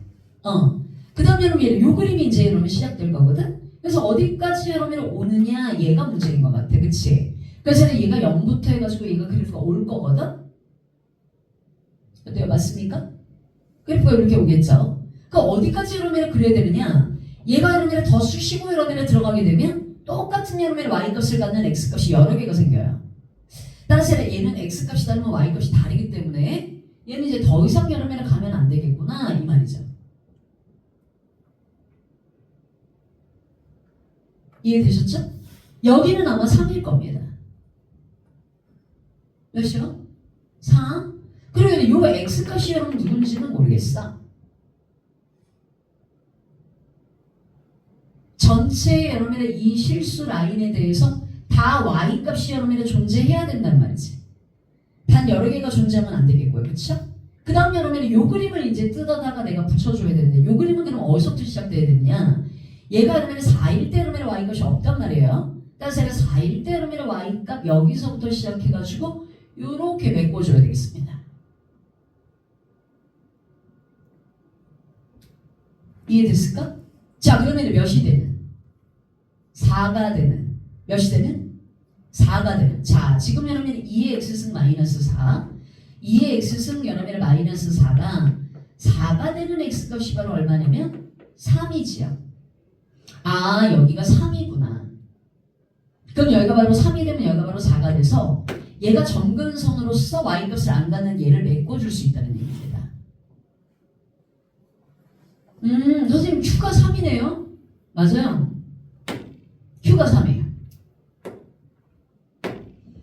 그 다음 여러분 요 그림이 이제 여러분 시작될 거거든? 그래서 어디까지 여러분 오느냐 얘가 문제인 것 같아. 그치? 그래서 얘가 0부터 해가지고 얘가 그래프가 올 거거든? 어때요? 맞습니까? 그래프가 이렇게 오겠죠? 그 어디까지 여러분 그려야 되느냐? 얘가 여러분 더 수시고 여러분 들어가게 되면 똑같은 여러분 y값을 갖는 x값이 여러 개가 생겨요. 따라서 얘는 x값이 다르면 y값이 다르기 때문에 얘는 이제 더 이상 여러분 가면 안 되겠구나 이 말이죠. 이해되셨죠? 여기는 아마 3일 겁니다. 몇이요? 3? 그러면 요 x값이 여러분 누군지는 모르겠어. 전체 여러분의 이 실수 라인에 대해서 다 y값이 여러분의 존재해야 된단 말이지. 단 여러 개가 존재하면 안 되겠고요. 그쵸? 그 다음 여러분의 요 그림을 이제 뜯어다가 내가 붙여줘야 되는데 요 그림은 그럼 어디서부터 시작돼야 되느냐? 얘가 여러분의 4일 때 여러분의 y값이 없단 말이에요. 따라서 4일 때 여러분의 y값 여기서부터 시작해가지고 요렇게 메꿔줘야 되겠습니다. 이해됐을까? 자 그러면 몇이 되는? 4가 되는. 몇이 되는? 4가 되는. 자 지금 여러분 2의 x승 마이너스 4 2의 x승 여러분 마이너스 4가 4가 되는 x값이 바로 얼마냐면 3이지요. 아 여기가 3이구나. 그럼 여기가 바로 3이 되면 여기가 바로 4가 돼서 얘가 점근선으로서 y값을 안 갖는 얘를 메꿔줄 수 있다는 얘기입니다. 선생님 q가 3이네요. 맞아요. q가 3이에요.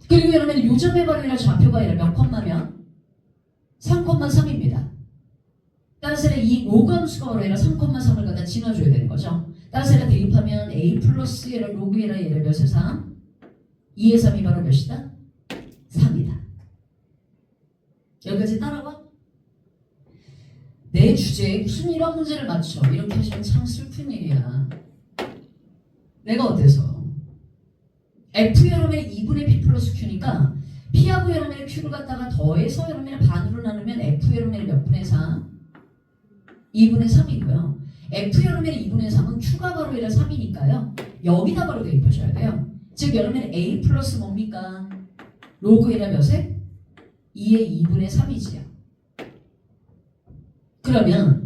그리고 여러분 요점의 발이라 좌표가 아니라 몇 컴마면? 3,3입니다. 따라서 이 로감수가 바로 얘가 3,3을 갖다 지나줘야 되는 거죠. 따라서 얘가 대입하면 a 플러스 얘를 로그 얘라 얘를 몇에 3? 2의 3이 바로 몇이다? 3이다. 여기까지 따라와? 내 주제에 무슨 이런 문제를 맞춰? 이렇게 하시면 참 슬픈 일이야. 내가 어때서? F 여러분의 2분의 P 플러스 Q니까 P하고 여러분의 Q를 갖다가 더해서 여러분의 반으로 나누면 F 여러분의 몇 분의 4? 2분의 3이고요. F 여러분의 2분의 3은 Q가 바로 얘가 3이니까요. 여기다 바로 대입하셔야 돼요. 즉 여러분의 A 플러스 뭡니까? 로그 얘가 몇에? 2의 2분의 3이지요. 그러면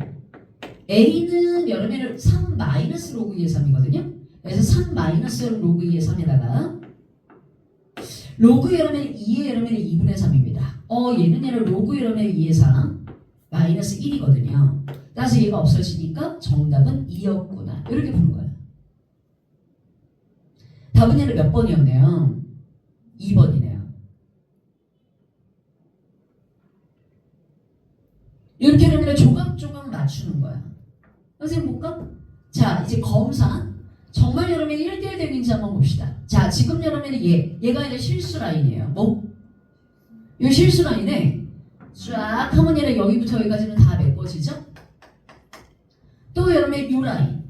A는 여러분의 3 마이너스 로그 2의 3이거든요. 그래서 3 마이너스 로그 2의 3에다가 로그 여러분의 2의 여러분의 2분의 3입니다. 얘는 얘를 로그 여러분의 2의 3 마이너스 1이거든요. 따라서 얘가 없어지니까 정답은 2였구나. 이렇게 푸는 거예요. 답은 얘는 몇 번이었네요? 2번이네요. 이렇게 여러분의 조각조각 맞추는 거야. 선생님 볼까? 자 이제 검사. 정말 여러분의 1대1 대응인지 한번 봅시다. 자 지금 여러분의 얘가 아니라 실수 라인이에요. 뭐? 이 실수 라인에 쫙 하면 얘는 여기부터 여기까지는 다 메꿔지죠? 또 여러분의 이 라인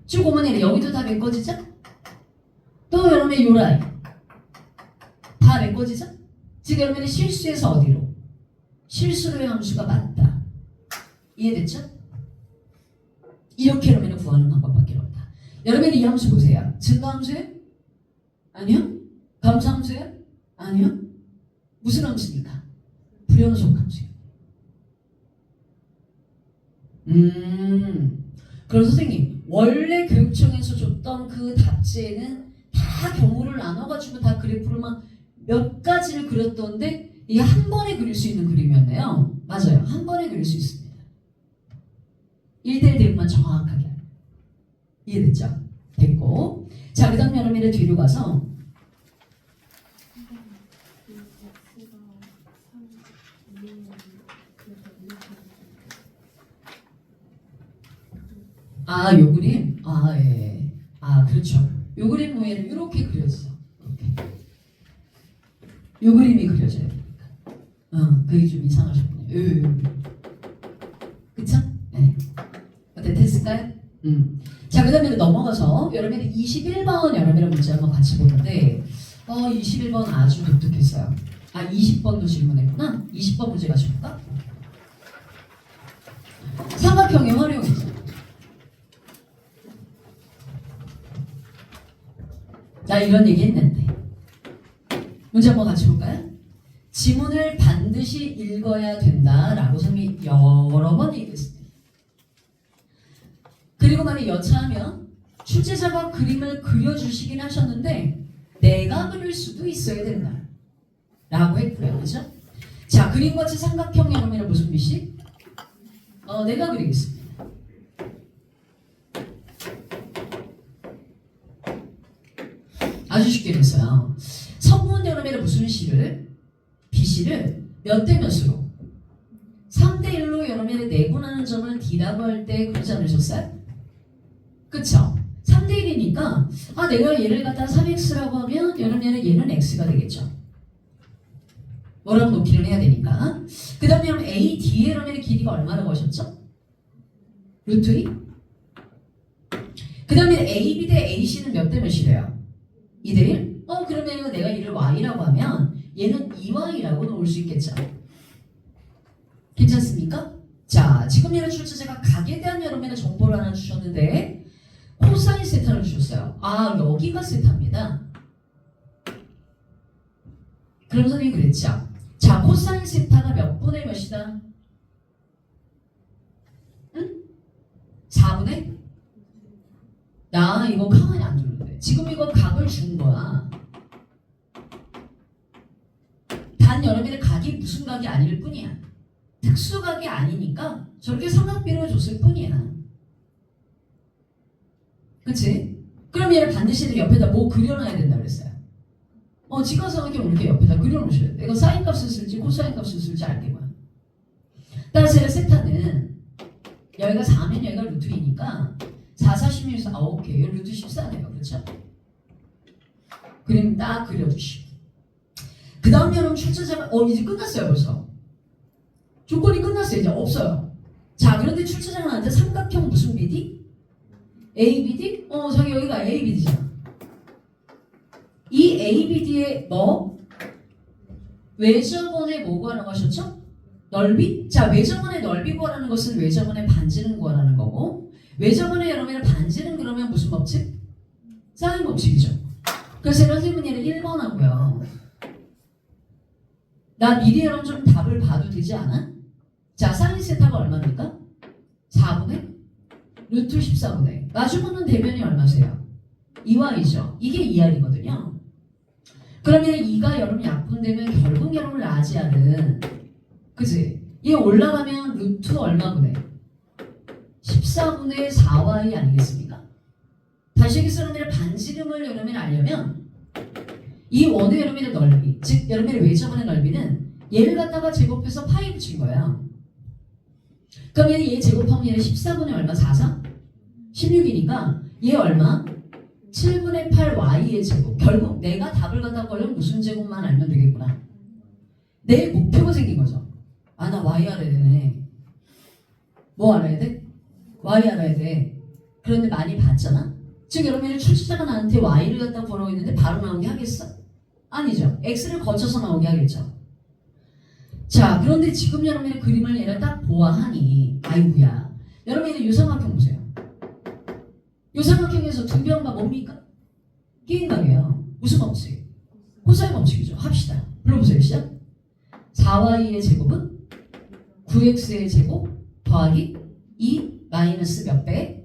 쭉 오면 얘는 여기도 다 메꿔지죠? 또 여러분의 이 라인 다 메꿔지죠? 지금 여러분의 실수에서 어디로? 실수로의 함수가 맞다. 이해됐죠? 이렇게 여러분을 구하는 방법밖에 없다. 여러분이 이 함수 보세요. 증가함수예요? 아니요. 감소함수예요? 아니요. 무슨 함수입니까? 불연속 함수예요. 그럼 선생님 원래 교육청에서 줬던 그 답지에는 다 경우를 나눠가지고 다 그래프를 막 몇 가지를 그렸던데 이게 한 번에 그릴 수 있는 그림이었네요. 맞아요. 한 번에 그릴 수 있습니다. 1대1 대응만 정확하게. 이해됐죠? 됐고. 자, 그 다음 여러분의 뒤로 가서 요 그림? 예. 아 그렇죠. 요 그림 모양은 이렇게 그려져. 이렇게. 요 그림이 그려져요. 그게 좀 이상하셨군요. 그쵸? 네. 어때 됐을까요? 자, 그 다음에 넘어가서 여러분들 21번 여러분의 문제 한번 같이 보는데 21번 아주 독특했어요. 아 20번도 질문했구나. 20번 문제 같이 볼까? 삼각형의 활용이죠. 나 이런 얘기 했는데 문제 한번 같이 볼까요? 지문을 반드시 읽어야 된다라고 선생님이 여러 번 얘기했습니다. 그리고 만약 여차하면 출제자가 그림을 그려주시긴 하셨는데 내가 그릴 수도 있어야 된다 라고 했고요. 그죠? 자, 그림같이 삼각형 여러분의 무슨 빛이? 내가 그리겠습니다. 아주 쉽게 됐어요. 성분 여러분의 무슨 시를? B씨를 몇 대 몇으로? 3대 1로 여러분의 내분하는 점을 D라고 할 때 그러지 않으셨어요? 그쵸? 3대 1이니까 내가 얘를 갖다 3x라고 하면 여러분의 얘는 x가 되겠죠. 뭐라고 놓기를 해야 되니까. 그 다음에 여러분 A, D의 여러분의 길이가 얼마라고 하셨죠? 루트 2? 그 다음에 AB 대 AC는 몇 대 몇이래요? 2대 1? 그러면 내가 얘를 y라고 하면 얘는 2y라고 놓을 수 있겠죠. 괜찮습니까? 자, 지금 얘는 출제자가 각에 대한 여러분의 정보를 하나 주셨는데 코사인 세타를 주셨어요. 여기가 세타입니다. 그럼 선생님이 그랬죠. 자, 코사인 세타가 몇 분의 몇이다? 응? 4분의? 나 이거 가만히 안 두는데 지금 이거 각을 준 거야. 단 여러분의 각이 무슨 각이 아닐 뿐이야. 특수각이 아니니까 저렇게 삼각비로 줬을 뿐이야. 그치? 그럼 얘를 반드시 옆에다 뭐 그려놔야 된다 그랬어요. 직각삼각형 이렇게 옆에다 그려놓으셔야 돼. 이거 사인 값을 쓸지 코사인 값을 쓸지 알게만. 따라서 얘가 세타는 여기가 4면 여기가 루트 2니까 4, 4, 16에서 오케이. 여기 루트 14네요. 그렇죠? 그림 딱 그려주시고. 그 다음 여러분 출제자가 이제 끝났어요 벌써. 조건이 끝났어요. 이제 없어요. 자, 그런데 출제자가 나한테 삼각형 무슨 BD? ABD? 자기 여기가 ABD잖아. 이 ABD의 외접원의 뭐 구하라고 하셨죠? 넓이? 자, 외접원의 넓이 구하라는 것은 외접원의 반지름 구하라는 거고 외접원의 여러분의 반지름 그러면 무슨 법칙? 사인 법칙이죠. 그래서 선생님은 얘를 1번 하고요. 나 미리 여러분 좀 답을 봐도 되지 않아? 자, 사인 세타가 얼마입니까? 4분의? 루트 14분의. 마주보는 대변이 얼마세요? 2y죠. 이게 2r이거든요. 그러면 2가 여러분 약분되면 결국 여러분 라지알은 그치? 얘 올라가면 루트 얼마분의? 14분의 4y 아니겠습니까? 다시 여기서 여러분의 반지름을 여러분 알려면 이 원의 여러분의 넓이, 즉 여러분의 외접원의 넓이는 얘를 갖다가 제곱해서 파이 붙인 거야. 그럼 얘 제곱하면 얘는 14분의 얼마? 4사? 16이니까 얘 얼마? 7분의 8y의 제곱. 결국 내가 답을 갖다 걸려면 무슨 제곱만 알면 되겠구나. 내 목표가 생긴 거죠. 나 y 알아야 되네. 뭐 알아야 돼? y 알아야 돼. 그런데 많이 봤잖아. 즉 여러분이 출제자가 나한테 y를 갖다 보라고 했는데 바로 나오게 하겠어? 아니죠. x를 거쳐서 나오게 하겠죠. 자, 그런데 지금 여러분의 그림을 얘를 딱 보아하니 아이고야. 여러분이 유삼각형 보세요. 유삼각형에서 두 변가 뭡니까? 게임각이에요. 무슨 법칙? 코사인 법칙이죠. 합시다. 불러보세요. 시작. 4y의 제곱은 9x의 제곱 더하기 2 마이너스 몇 배?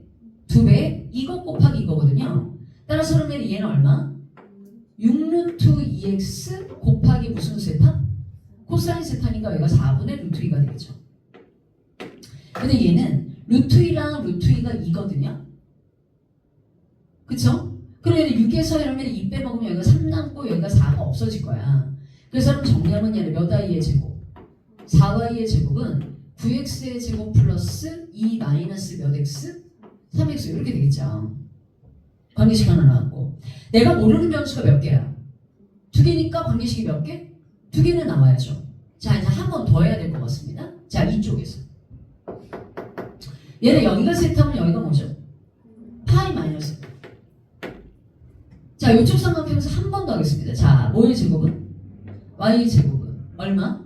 2배. 이거 곱하기 이거거든요. 따라서 그러면 얘는 얼마? 6루트 2x 곱하기 무슨 세타? 코사인 세타니까 여기가 4분의 루트 2가 되겠죠. 근데 얘는 루트 2랑 루트 2가 2거든요. 그쵸? 그러면 6에서 이러면 2 빼먹으면 여기가 3 남고 여기가 4가 없어질 거야. 그래서 그럼 정리하면 얘는 몇 y의 제곱? 4y의 제곱은 9x의 제곱 플러스 2 마이너스 몇 x? 3x 이렇게 되겠죠. 관계식 하나 나왔고 내가 모르는 변수가 몇 개야? 2개니까 관계식이 몇 개? 2개는 나와야죠. 자 이제 한 번 더 해야 될 것 같습니다. 자 이쪽에서 얘는 여기가 세타면 여기가 뭐죠? 파이 마이너스. 자 이쪽 삼각형에서 한 번 더 하겠습니다. 자 뭐의 제곱은? y의 제곱은 얼마?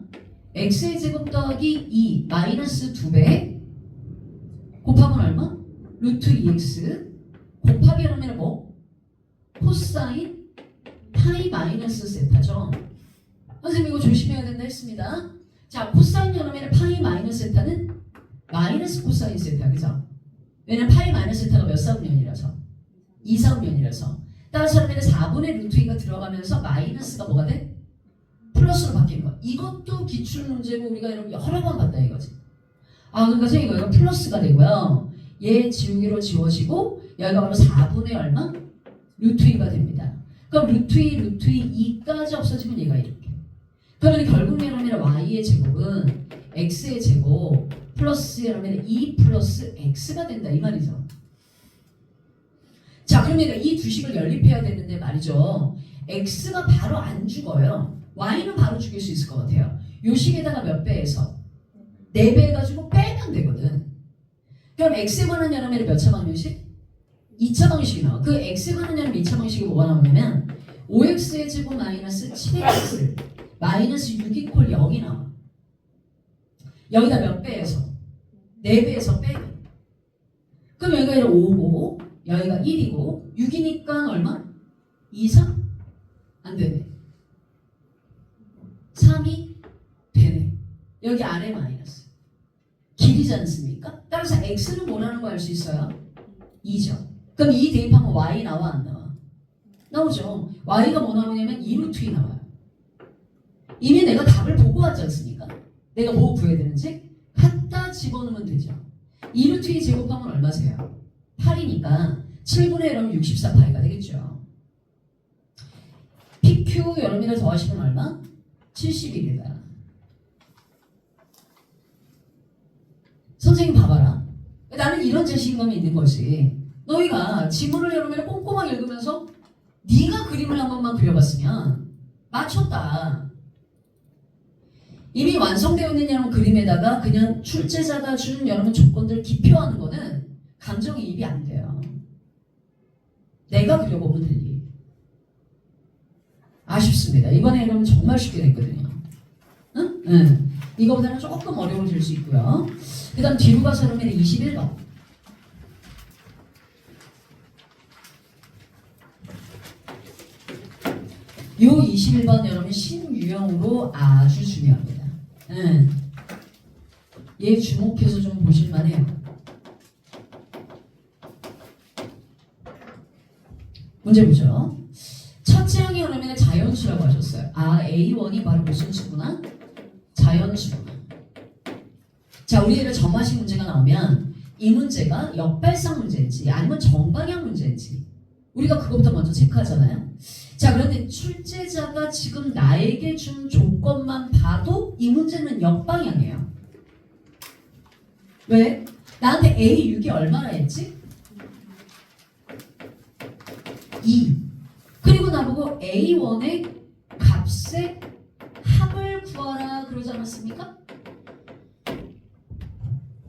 x의 제곱 더하기 2 마이너스 2배 곱하면 얼마? 루트 2x 곱하기 그러면 뭐? 코사인 파이 마이너스 세타죠. 선생님 이거 조심해야 된다 했습니다. 자 코사인 그러면 파이 마이너스 세타는 마이너스 코사인 세타 그죠? 왜냐면 파이 마이너스 세타가 몇 사분면이라서 2사분면이라서 따라서 그러면 4분의 루트 2가 들어가면서 마이너스가 뭐가 돼? 플러스로 바뀌는 거야. 이것도 기출문제고 우리가 여러분 여러 번 봤다 이거지. 아 그러니까 선생님 이거 플러스가 되고요. 얘 지우기로 지워지고 여기가 바로 4분의 얼마? 루트 2가 됩니다. 그럼 루트 2, 루트 2, 2까지 없어지면 얘가 이렇게. 그러면 결국 그러면 y의 제곱은 x의 제곱 플러스 그러면 2 플러스 x가 된다 이 말이죠. 자 그러면 이 두 식을 연립해야 되는데 말이죠. x가 바로 안 죽어요. y는 바로 죽일 수 있을 것 같아요. 요 식에다가 몇 배에서 4배 해가지고 빼면 되거든. 그럼 x에 관한 여러분의 몇 차 방정식? 2차 방정식이 나와. 그 x에 관한 여러분 2차 방정식이 뭐가 나오냐면 5x의 제곱 마이너스 7x를 마이너스 6 이퀄 0이 나와. 여기다 몇 배에서? 4배에서 빼면. 그럼 여기가 5고 여기가 1이고 6이니까 얼마? 2, 3? 안 되네. 3이 되네. 여기 아래 마이너스. 길이지 않습니까? 따라서 x는 뭐라는 거 알 수 있어요? 2죠. 그럼 2 대입하면 y 나와 안 나와? 나오죠. y가 뭐 나오냐면 2루트 2 나와요. 이미 내가 답을 보고 왔지 않습니까? 내가 뭐 구해야 되는지 갖다 집어넣으면 되죠. 2루트 2 제곱하면 얼마세요? 8이니까 7분의 1하면 64파이가 되겠죠. PQ 여러분이랑 더하시면 얼마? 71이다. 선생님 봐봐라. 나는 이런 자신감이 있는 거지. 너희가 지문을 여러분이 꼼꼼하게 읽으면서 네가 그림을 한 번만 그려봤으면 맞췄다. 이미 완성되어 있는 여러분 그림에다가 그냥 출제자가 준 여러분 조건들 기표하는 거는 감정이입이 안 돼요. 내가 그려보면 들리. 아쉽습니다. 이번에 여러분 정말 쉽게 됐거든요. 응? 응. 이거보다는 조금 어려워질 수 있고요. 그 다음 뒤로 가서 그러면 21번. 요 21번 여러분 신유형으로 아주 중요합니다. 얘 주목해서 좀 보실만해요. 문제 보죠. 첫째 항이 그러면 자연수라고 하셨어요. 아 A1이 바로 무슨 수구나? 자연수구나. 자 우리 애가 점화식 문제가 나오면 이 문제가 역발상 문제인지 아니면 정방향 문제인지 우리가 그것부터 먼저 체크하잖아요. 자 그런데 출제자가 지금 나에게 준 조건만 봐도 이 문제는 역방향이에요. 왜? 나한테 A6이 얼마나 했지? 2. 그리고 나보고 A1의 값의 합을 구하라 그러지 않았습니까?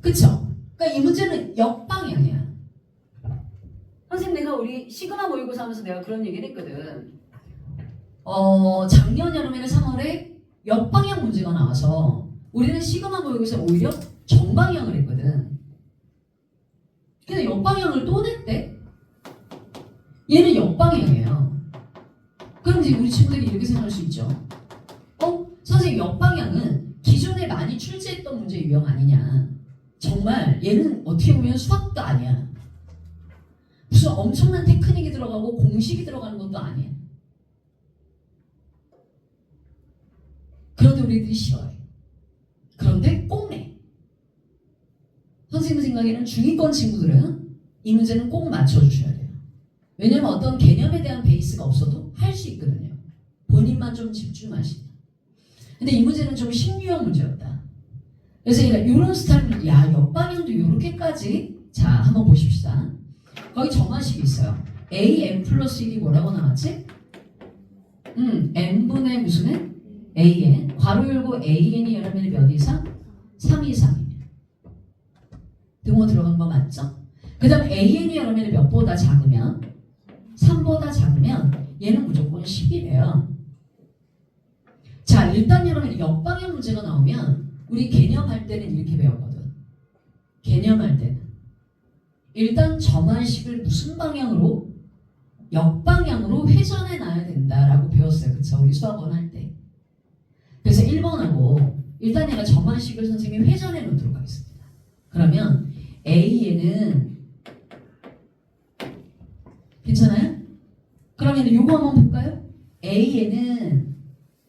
그쵸? 그러니까 이 문제는 역방향이야. 선생님 내가 우리 시그마 모의고사 하면서 내가 그런 얘기를 했거든. 작년 여름에는 3월에 역방향 문제가 나와서 우리는 시그마 모의고사 오히려 정방향을 했거든. 근데 역방향을 또 냈대. 얘는 역방향이에요. 그럼 이제 우리 친구들이 이렇게 생각할 수 있죠. 선생님 역방향은 기존에 많이 출제했던 문제 유형 아니냐. 정말 얘는 어떻게 보면 수학도 아니야. 무슨 엄청난 테크닉이 들어가고 공식이 들어가는 것도 아니야. 그런데 우리들이 싫어해. 그런데 꼭 내. 선생님 생각에는 중위권 친구들은 이 문제는 꼭 맞춰주셔야 돼요. 왜냐면 어떤 개념에 대한 베이스가 없어도 할 수 있거든요. 본인만 좀 집중하시면. 근데 이 문제는 좀 신유형 문제였다. 그래서 이런 스타일, 야 역방향도 이렇게까지. 자 한번 보십시다. 거기 정화식이 있어요. an 플러스 1이 뭐라고 나왔지? n분의 무슨 n? an. 괄호 열고 an이 여러분이 몇 이상? 3 이상이면. 등호 들어간 거 맞죠? 그 다음 an이 여러분이 몇보다 작으면? 3보다 작으면 얘는 무조건 10이래요. 자, 일단 여러분이 역방향 문제가 나오면 우리 개념할 때는 이렇게 배웠거든. 개념할 때는 일단 점한식을 무슨 방향으로? 역방향으로 회전해 놔야 된다라고 배웠어요. 그쵸? 우리 수학원 할 때. 그래서 1번하고 일단 얘가 점한식을 선생님이 회전해 놓도록 하겠습니다. 그러면 A에는 괜찮아요? 그러면 요거 한번 볼까요? A에는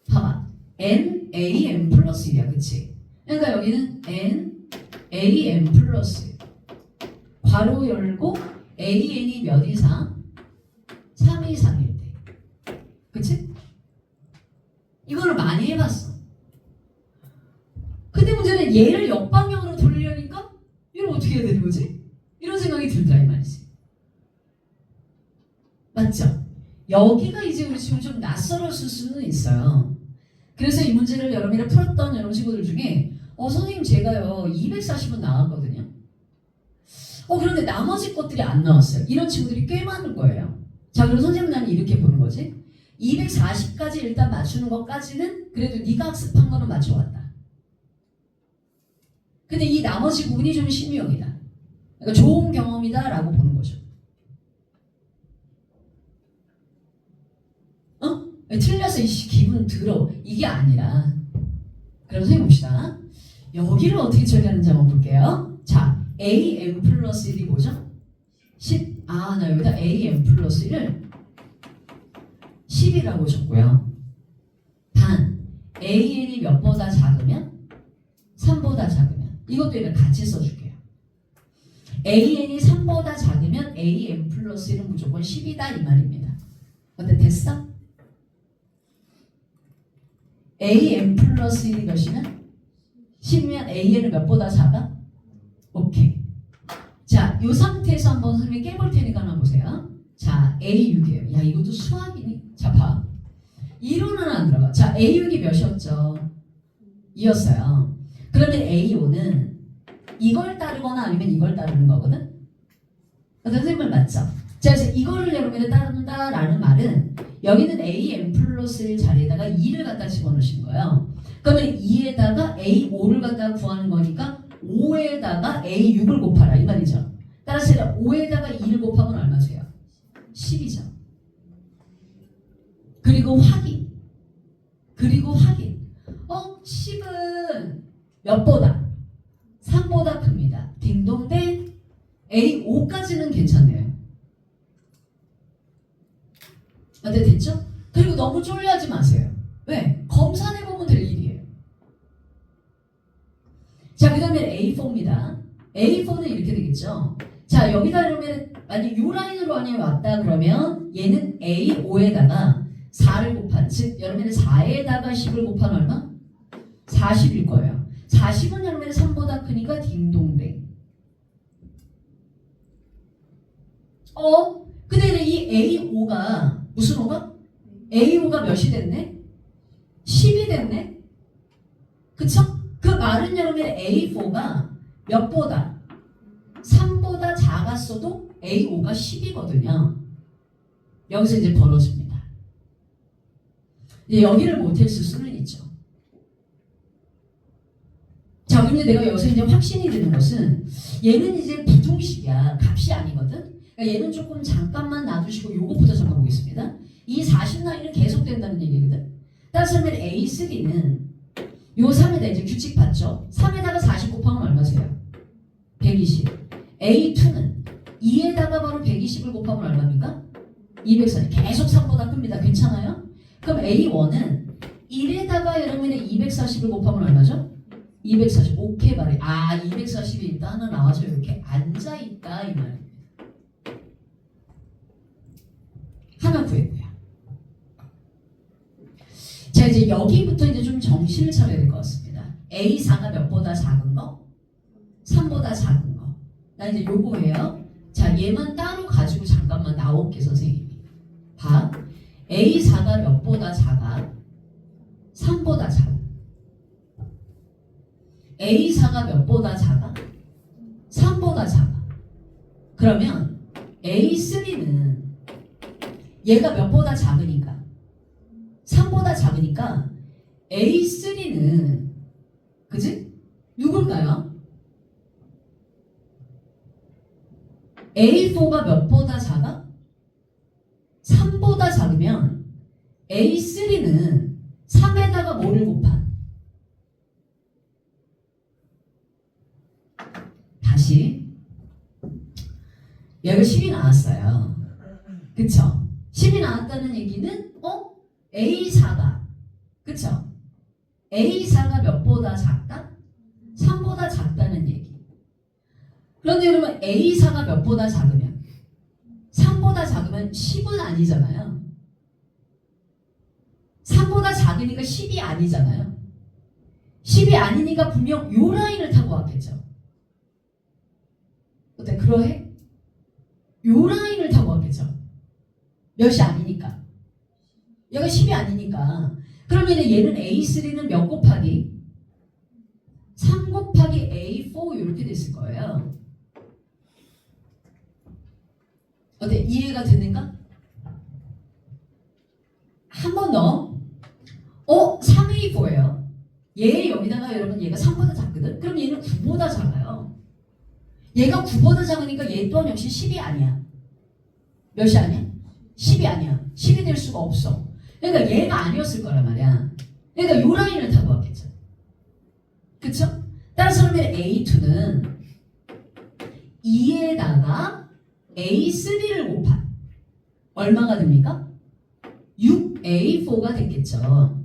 봐봐. N, A, M 플러스 1이야. 그치? 그러니까 여기는 N, A, M 플러스 괄호 열고 AN이 몇 이상? 3 이상일 때. 그치? 이거를 많이 해봤어. 근데 문제는 얘를 역방향으로 돌리려니까 이걸 어떻게 해야 되는 거지? 이런 생각이 들더라 이 말이지. 맞죠? 여기가 이제 우리 지금 좀 낯설었을 수는 있어요. 그래서 이 문제를 여러분이 풀었던 여러분 친구들 중에 선생님 제가요 240은 나왔거든요. 그런데 나머지 것들이 안 나왔어요. 이런 친구들이 꽤 많을 거예요. 자, 그럼 선생님 나는 이렇게 보는 거지. 240까지 일단 맞추는 것까지는 그래도 네가 학습한 거는 맞춰왔다. 근데 이 나머지 부분이 좀 신유형이다. 그러니까 좋은 경험이다 라고 보는 거죠. 틀려서 기분 더러워. 이게 아니라 그럼 선생님 봅시다. 여기를 어떻게 처리하는지 한번 볼게요. 자, am 플러스 1이 뭐죠? 10. 나 여기다 am 플러스 1을 10이라고 줬고요. 단 an이 몇보다 작으면? 3보다 작으면. 이것도 이렇게 같이 써줄게요. an이 3보다 작으면 am 플러스 1은 무조건 10이다 이 말입니다. 어때? 됐어? am 플러스 1이 몇이면? 10이면 an은 몇보다 작아? 오케이. 자, 이 상태에서 한번 선생님이 깨볼 테니까 한번 보세요. 자, A6이에요. 야, 이것도 수학이니? 자, 봐. 2로는 안 들어가. 자, A6이 몇이었죠? 2였어요. 그러면 A5는 이걸 따르거나 아니면 이걸 따르는 거거든? 선생님 맞죠? 자, 그래서 이거를 여러분이 따른다라는 말은 여기는 AM 플러스 1 자리에다가 2를 갖다 집어넣으신 거예요. 그러면 2에다가 A5를 갖다 구하는 거니까 5에다가 A6을 곱하라 이 말이죠. 따라서 5에다가 2를 곱하면 얼마세요? 10이죠. 그리고 확인. 10은 몇보다? 3보다 큽니다. 딩동댕. A5까지는 괜찮네요. 어때? 됐죠? 그리고 너무 쫄려하지 마세요. 왜? 검사해보면 될 일이에요. 자, 그 다음에 A4입니다. A4는 이렇게 되겠죠. 자, 여기다 그러면 만약 이 라인으로 왔다 그러면 얘는 A5에다가 4를 곱한, 즉 여러분은 4에다가 10을 곱한 얼마? 40일 거예요. 40은 여러분은 3보다 크니까 딩동댕. 근데 이 A5가 무슨 5가? A5가 몇이 됐네? 10이 됐네? 그쵸? 그 말은 여러분 A4가 몇보다? 3보다 작았어도 A5가 10이거든요. 여기서 이제 벌어집니다. 이제 여기를 못했을 수는 있죠. 자, 근데 내가 여기서 이제 확신이 드는 것은 얘는 이제 부등식이야. 값이 아니거든? 그러니까 얘는 조금 잠깐만 놔두시고 요것부터 잠깐 보겠습니다. 이 40 라인은 계속된다는 얘기거든. 따라서 A3는 요 3에다 이제 규칙 봤죠? 3에다가 40 곱하면 얼마세요? 120. A2는 2에다가 바로 120을 곱하면 얼마입니까? 240. 계속 3보다 큽니다. 괜찮아요? 그럼 A1은 1에다가 여러분의 240을 곱하면 얼마죠? 240. 오케이 말해. 240이 일단 하나 나와서 이렇게 앉아있다 이 말입니다. 하나 구했고요. 자, 이제 여기부터 이제 좀 정신을 차려야 될 것 같습니다. A4가 몇보다 작은 거? 3보다 작은 거. 나 이제 요거예요. 자, 얘만 따로 가지고 잠깐만 나올게 선생님이. 봐. A4가 몇보다 작아? 3보다 작아. A4가 몇보다 작아? 3보다 작아. 그러면 A3는 얘가 몇보다 작으니까 3보다 작으니까 A3는 그지? 누굴까요? A4가 몇보다 작아? 3보다 작으면 A3는 3에다가 뭐를 곱한? 다시 여기 10이 나왔어요. 그쵸? 10이 나왔다는 얘기는 A4가 그쵸? A4가 몇보다 작다? 3보다 작다는 얘기. 그런데 여러분 A4가 몇보다 작으면 3보다 작으면 10은 아니잖아요. 3보다 작으니까 10이 아니잖아요. 10이 아니니까 분명 요 라인을 타고 왔겠죠. 어때? 그러해? 요 라인을 타고 왔겠죠. 몇이 아니니까. 얘가 10이 아니니까. 그러면 얘는 A3는 몇 곱하기? 3 곱하기 A4 이렇게 됐을 거예요. 어때? 이해가 되는가? 한 번 더. 3A4예요. 얘 여기다가 여러분 얘가 3보다 작거든? 그럼 얘는 9보다 작아요. 얘가 9보다 작으니까 얘 또한 역시 10이 아니야. 몇이 아니야? 10이 아니야. 10이 될 수가 없어. 그러니까 얘가 아니었을 거란 말이야. 그러니까 요 라인을 타고 왔겠죠. 그쵸? 따라서 그러면 A2는 2에다가 A3를 곱한 얼마가 됩니까? 6A4가 됐겠죠.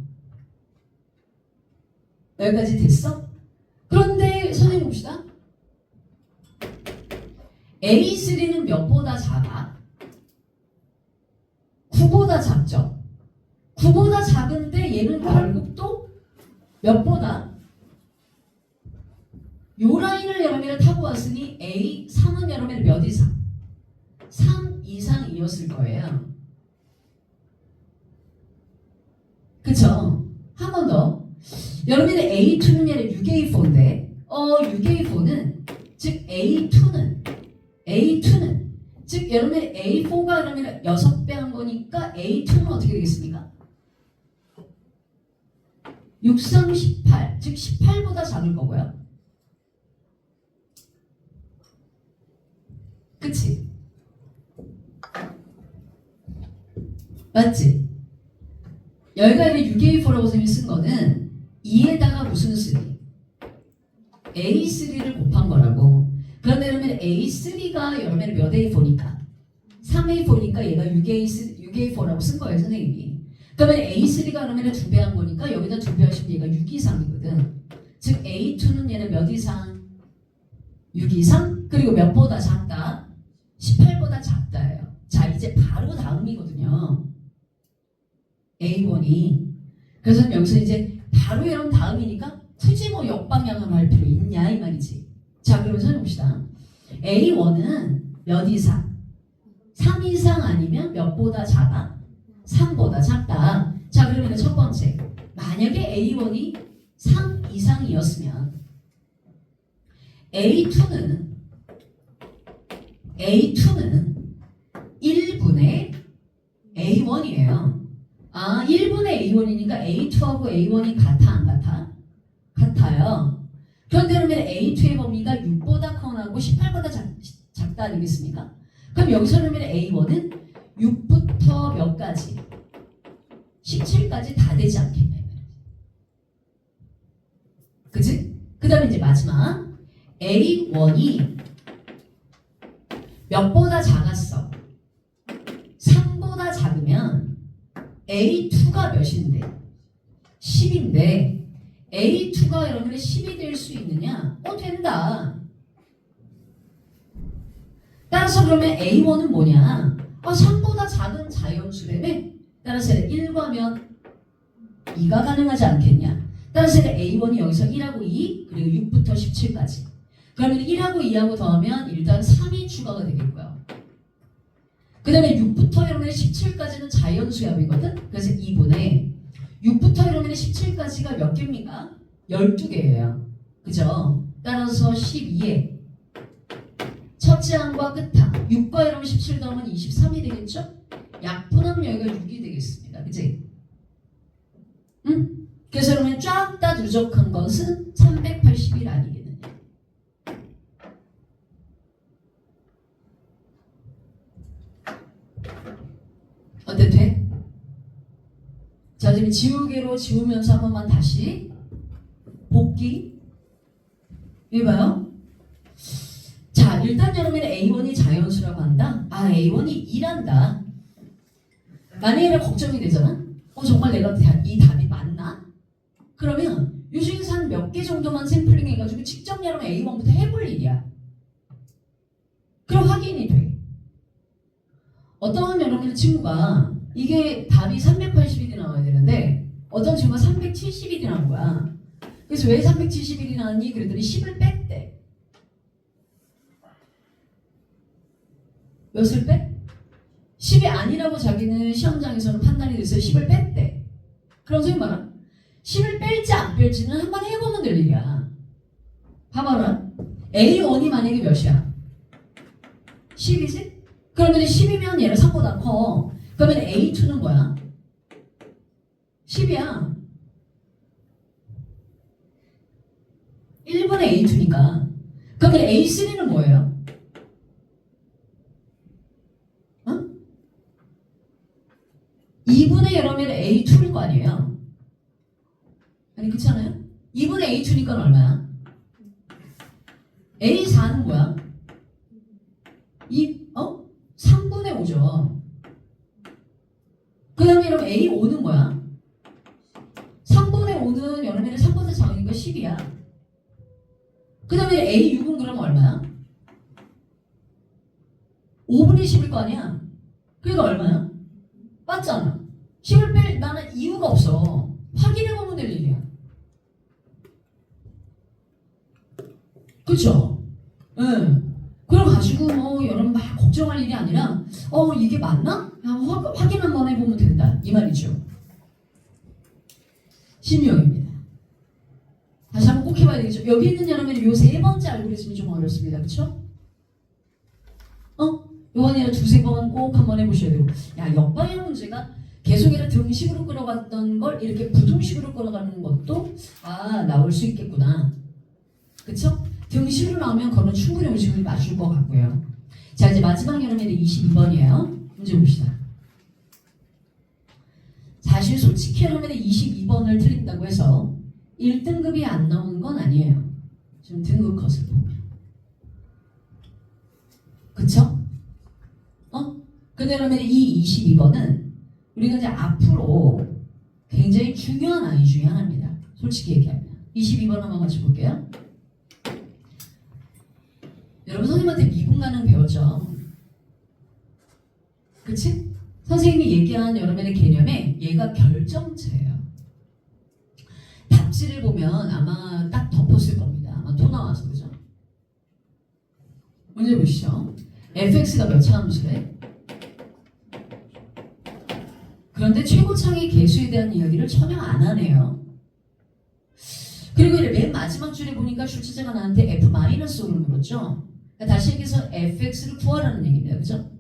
여기까지 됐어? 그런데 선생님 봅시다. A3는 몇보다 작아? 9보다 작죠? 9보다 작은데 얘는 결국 또 몇보다? 요 라인을 여러분이 타고 왔으니 A3은 여러분이 몇 이상? 3 이상이었을 거예요. 그쵸? 한 번 더. 여러분의 A2는 얘는 6A4인데 6A4는 즉 A2는 즉 여러분의 A4가 그러면 6배 한 거니까 A2는 어떻게 되겠습니까? 6, 3, 18 즉 18보다 작을 거고요. 그치? 맞지? 여기가 이제 6A4라고 선생님이 쓴 거는 2에다가 무슨 3? A3를 곱한 거라고. 그런데 여러분 A3가 여러분 몇 A4니까? 3A4니까 얘가 6A4라고 쓴 거예요 선생님이. 그러면 A3가 그러면 2배 한 거니까 여기다 2배 하시면 얘가 6 이상이거든. 즉 A2는 얘는 몇 이상? 6 이상? 그리고 몇보다 작다? 18보다 작다예요. 자 이제 바로 다음이거든요. A1이. 그래서 여기서 이제 바로 이런 다음이니까 굳이 뭐 역방향을 할 필요 있냐 이 말이지. 자 그러면 해봅시다. A1은 몇 이상? 3 이상 아니면 몇보다 작아? 3보다 작다. 자 그러면 첫 번째 만약에 A1이 3 이상이었으면 A2는 1분의 A1이에요. 1분의 A1이니까 A2하고 A1이 같아 안 같아? 같아요. 그런데 그러면 A2의 범위가 6보다 커나고 18보다 작다 아니겠습니까? 그럼 여기서 그러면 A1은 6부터 몇 가지? 17까지 다 되지 않겠냐. 그치? 그 다음에 이제 마지막 A1이 몇보다 작았어? 3보다 작으면 A2가 몇인데? 10인데 A2가 여러분의 10이 될 수 있느냐? 된다. 따라서 그러면 A1은 뭐냐? 3보다 작은 자연수라며? 따라서 1과 몇? 2가 가능하지 않겠냐? 따라서 A1이 여기서 1하고 2 그리고 6부터 17까지. 그러면 1하고 2하고 더하면 일단 3이 추가가 되겠고요. 그 다음에 6부터 여러분의 17까지는 자연수압이거든. 그래서 2분의 6부터 여러분의 17까지가 몇 개입니까? 12개예요. 그죠? 따라서 12에 첫째 항과 끝항 6과 여러분 17 더하면 23이 되겠죠? 약분하면 여기가 6이 되겠습니다. 그치? 응? 그래서 여러분 쫙 다 누적한 것은 380일 아니겠느냐. 어때? 돼? 자, 지금 지우개로 지우면서 한 번만 다시 복기 해봐요. 자, 일단 여러분은 A1이 자연수라고 한다. 아, A1이 일한다. 만약에 걱정이 되잖아. 정말 내가 이 답이 맞나? 그러면 요 중에서 한 몇 개 정도만 샘플링 해가지고 직접 여러분 A1부터 해볼 일이야. 그럼 확인이 돼. 어떤 여러분의 친구가 이게 답이 380일이 나와야 되는데 어떤 친구가 370일이 나온 거야. 그래서 왜 370일이 나왔니? 그랬더니 10을 뺐대. 몇을 빼? 10이 아니라고 자기는 시험장에서는 판단이 됐어요. 10을 뺐대. 그럼 선생님 봐라. 10을 뺄지 안 뺄지는 한번 해보면 될 일이야. 봐봐라. A1이 만약에 몇이야? 10이지? 그러면 10이면 얘는 3보다 커. 그러면 A2는 뭐야? 10이야. 1분의 A2니까. 그러면 A3는 뭐예요? 2분의 여러분 A2일 거 아니에요? 아니 그렇지 않아요? 2분의 A2니까 얼마야? A4는 뭐야? 3분의 5죠. 그 다음에 여러분 A5는 뭐야? 3분의 5는 여러분의 3분의 4니까 10이야. 그 다음에 A6은 그럼 얼마야? 5분의 10일 거 아니야? 그러니까 얼마야? 맞잖아. 10을 뺄 나는 이유가 없어. 확인해보면 될 일이야. 그쵸? 응. 그럼 가지고 여러분 막 걱정할 일이 아니라 이게 맞나? 확인 한번 해보면 된다. 이 말이죠. 신명입니다. 다시 한번 꼭 해봐야 되겠죠. 여기 있는 여러분이 요 세 번째 알고리즘이 좀 어렵습니다. 그쵸? 요거 아니라 두세 번 꼭 한번 해보셔야 되고. 야, 역방향 문제가 계속 이렇게 등식으로 끌어갔던 걸 이렇게 부등식으로 끌어가는 것도 나올 수 있겠구나. 그쵸? 등식으로 나오면 그거는 충분히 우리 지금 맞출 것 같고요. 자, 이제 마지막 여러분의 22번이에요. 문제 봅시다. 사실 솔직히 여러분의 22번을 틀린다고 해서 1등급이 안 나오는 건 아니에요. 지금 등급 컷을 보면. 그쵸? 근데 그러면 이 22번은 우리가 이제 앞으로 굉장히 중요한 아이 중에 하나입니다. 솔직히 얘기하면. 22번 한번 같이 볼게요. 여러분 선생님한테 미분가능 배웠죠? 그치? 선생님이 얘기한 여러분의 개념에 얘가 결정체예요. 답지를 보면 아마 딱 덮었을 겁니다. 아마 토 나와서 그죠? 문제 보시죠. fx가 몇 차함수래? 그런데 최고창의 개수에 대한 이야기를 전혀 안 하네요. 그리고 맨 마지막 줄에 보니까 출제자가 나한테 f-5를 물었죠. 다시 얘기해서 fx를 구하라는 얘기입니다. 그죠?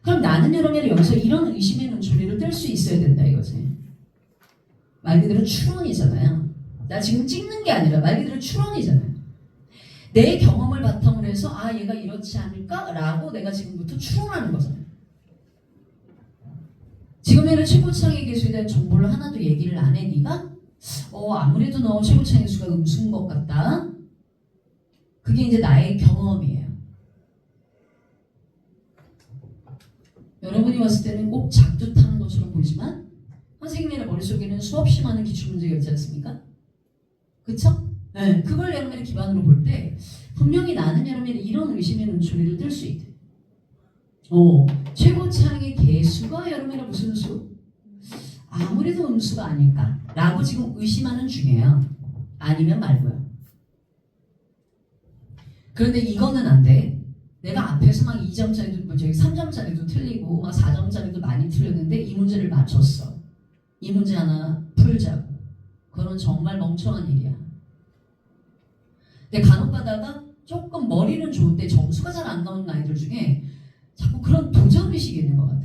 그럼 나는 여러분이 여기서 이런 의심의 눈초리를 뗄 수 있어야 된다 이거지. 말 그대로 추론이잖아요. 나 지금 찍는 게 아니라 말 그대로 추론이잖아요. 내 경험을 바탕으로 해서 얘가 이렇지 않을까라고 내가 지금부터 추론하는 거잖아요. 지금에는 최고창의 개수에 대한 정보를 하나도 얘기를 안 해 네가? 아무래도 너 최고창의 수가 음수인 것 같다. 그게 이제 나의 경험이에요. 여러분이 봤을 때는 꼭 작두타는 것처럼 보이지만 선생님의 머릿속에는 수없이 많은 기출문제가 있지 않습니까? 그쵸? 네, 그걸 여러분의 기반으로 볼 때 분명히 나는 여러분의 이런 의심의 눈초리를 뜰 수 있대. 최고창의 개수가 여러분의 무슨 수? 아무래도 음수가 아닐까? 라고 지금 의심하는 중이에요. 아니면 말고요. 그런데 이거는 안 돼. 내가 앞에서 막 2점짜리도 뭐 저기 3점짜리도 틀리고 막 4점짜리도 많이 틀렸는데 이 문제를 맞췄어. 이 문제 하나 풀자고. 그건 정말 멍청한 일이야. 근데 간혹 가다가 조금 머리는 좋은데 점수가 잘 안 나오는 아이들 중에 자꾸 그런 도전의식이 있는 것 같아.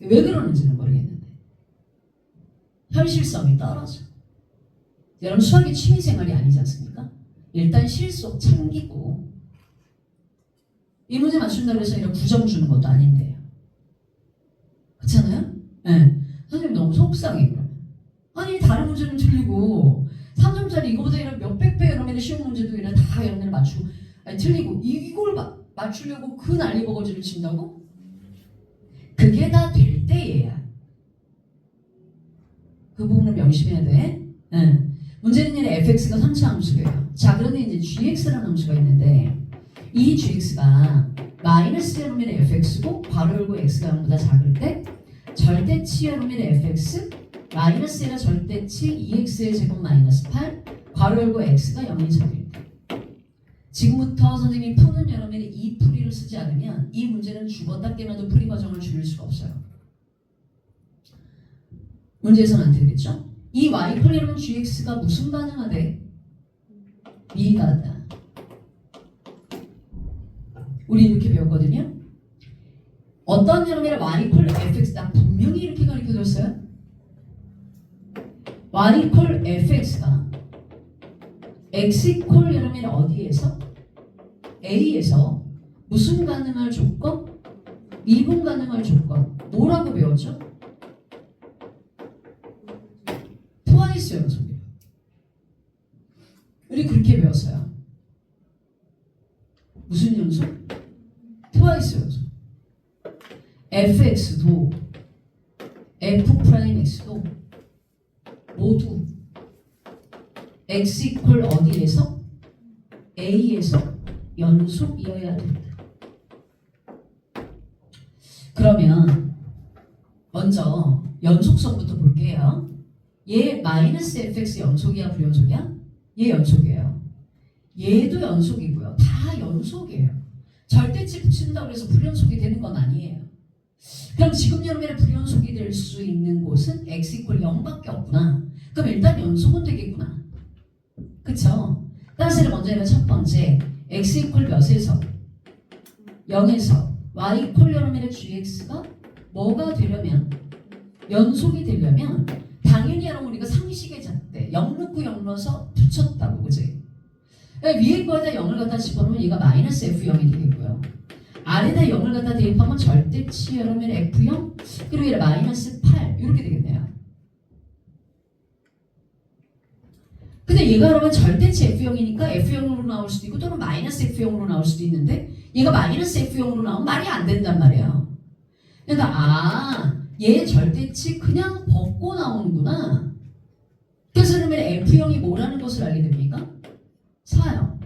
왜 그러는지는 모르겠는데 현실성이 떨어져. 여러분 수학이 취미생활이 아니지 않습니까? 일단 실속 챙기고 이 문제 맞춘다고 해서 이런 9점 주는 것도 아닌데요. 그렇잖아요? 네. 선생님 너무 속상해 그러면. 아니 다른 문제는 틀리고 3점짜리 이거보다 이런 몇백 배 여러분의 쉬운 문제도 이런 다 여러분들 맞추고 아니 틀리고 이걸 맞추려고 그 난리버거지를 친다고? 그게 다 될 때예요. 그 부분을 명심해야 돼. 응. 문제는 이제 fx가 선차 함수예요. 자 그런데 이제 gx라는 함수가 있는데 이 gx가 마이너스 제곱면의 fx고 괄호 열고 x가 0보다 작을 때 절대치 여러분의 fx 마이너스 1의 절대치 2x의 제곱 마이너스 8 괄호 열고 x가 0이 적일 때 지금부터 선생님이 푸는 여러분의 이 풀이를 쓰지 않으면 이 문제는 죽었다 깨면도 풀이 과정을 줄일 수가 없어요. 문제에서는 안 되겠죠? 이 y콜 여러분 gx가 무슨 반응하대? 미가다. 우리 이렇게 배웠거든요. 어떤 여러분의 y콜 fx 나 분명히 이렇게 가르쳐줬어요. y콜 fx가 x콜 여러분의 어디에서? a에서 무슨 가능할 조건? 미분 가능할 조건. 뭐라고 배웠죠? 트와이스 연속이에요. 우리 그렇게 배웠어요. 무슨 연속? 트와이스 연속. fx도 f'x도 모두 x 이퀄 어디에서? a에서 연속이어야 된다. 그러면 먼저 연속성부터 볼게요. 얘 마이너스 fx 연속이야 불연속이야? 얘 연속이에요. 얘도 연속이고요. 다 연속이에요. 절대치 붙인다고 해서 불연속이 되는 건 아니에요. 그럼 지금 여러분의 불연속이 될 수 있는 곳은 x 이퀄 0밖에 없구나. 그럼 일단 연속은 되겠구나. 그쵸? 따라서 먼저 해봐. 첫 번째 x 이퀄 몇에서? 0에서 y 이퀄 여러분의 gx가 뭐가 되려면? 연속이 되려면 당연히 여러분 우리가 상식의 잣대 0 넣고 0 넣어서 붙였다고 그지? 위에 거에다 0을 갖다 집어넣으면 얘가 마이너스 f0이 되겠고요. 아래다 0을 갖다 대입하면 절대치 여러분의 f0 그리고 얘가 마이너스 8 이렇게 되겠네요. 근데 얘가 여러분 절대치 f0이니까 f0으로 나올 수도 있고 또는 마이너스 f0으로 나올 수도 있는데 얘가 마이너스 f0으로 나오면 말이 안 된단 말이에요. 그러니까 얘 절대치 그냥 벗고 나오는구나. 그래서 그러면 f0이 뭐라는 것을 알게 됩니까? 4요.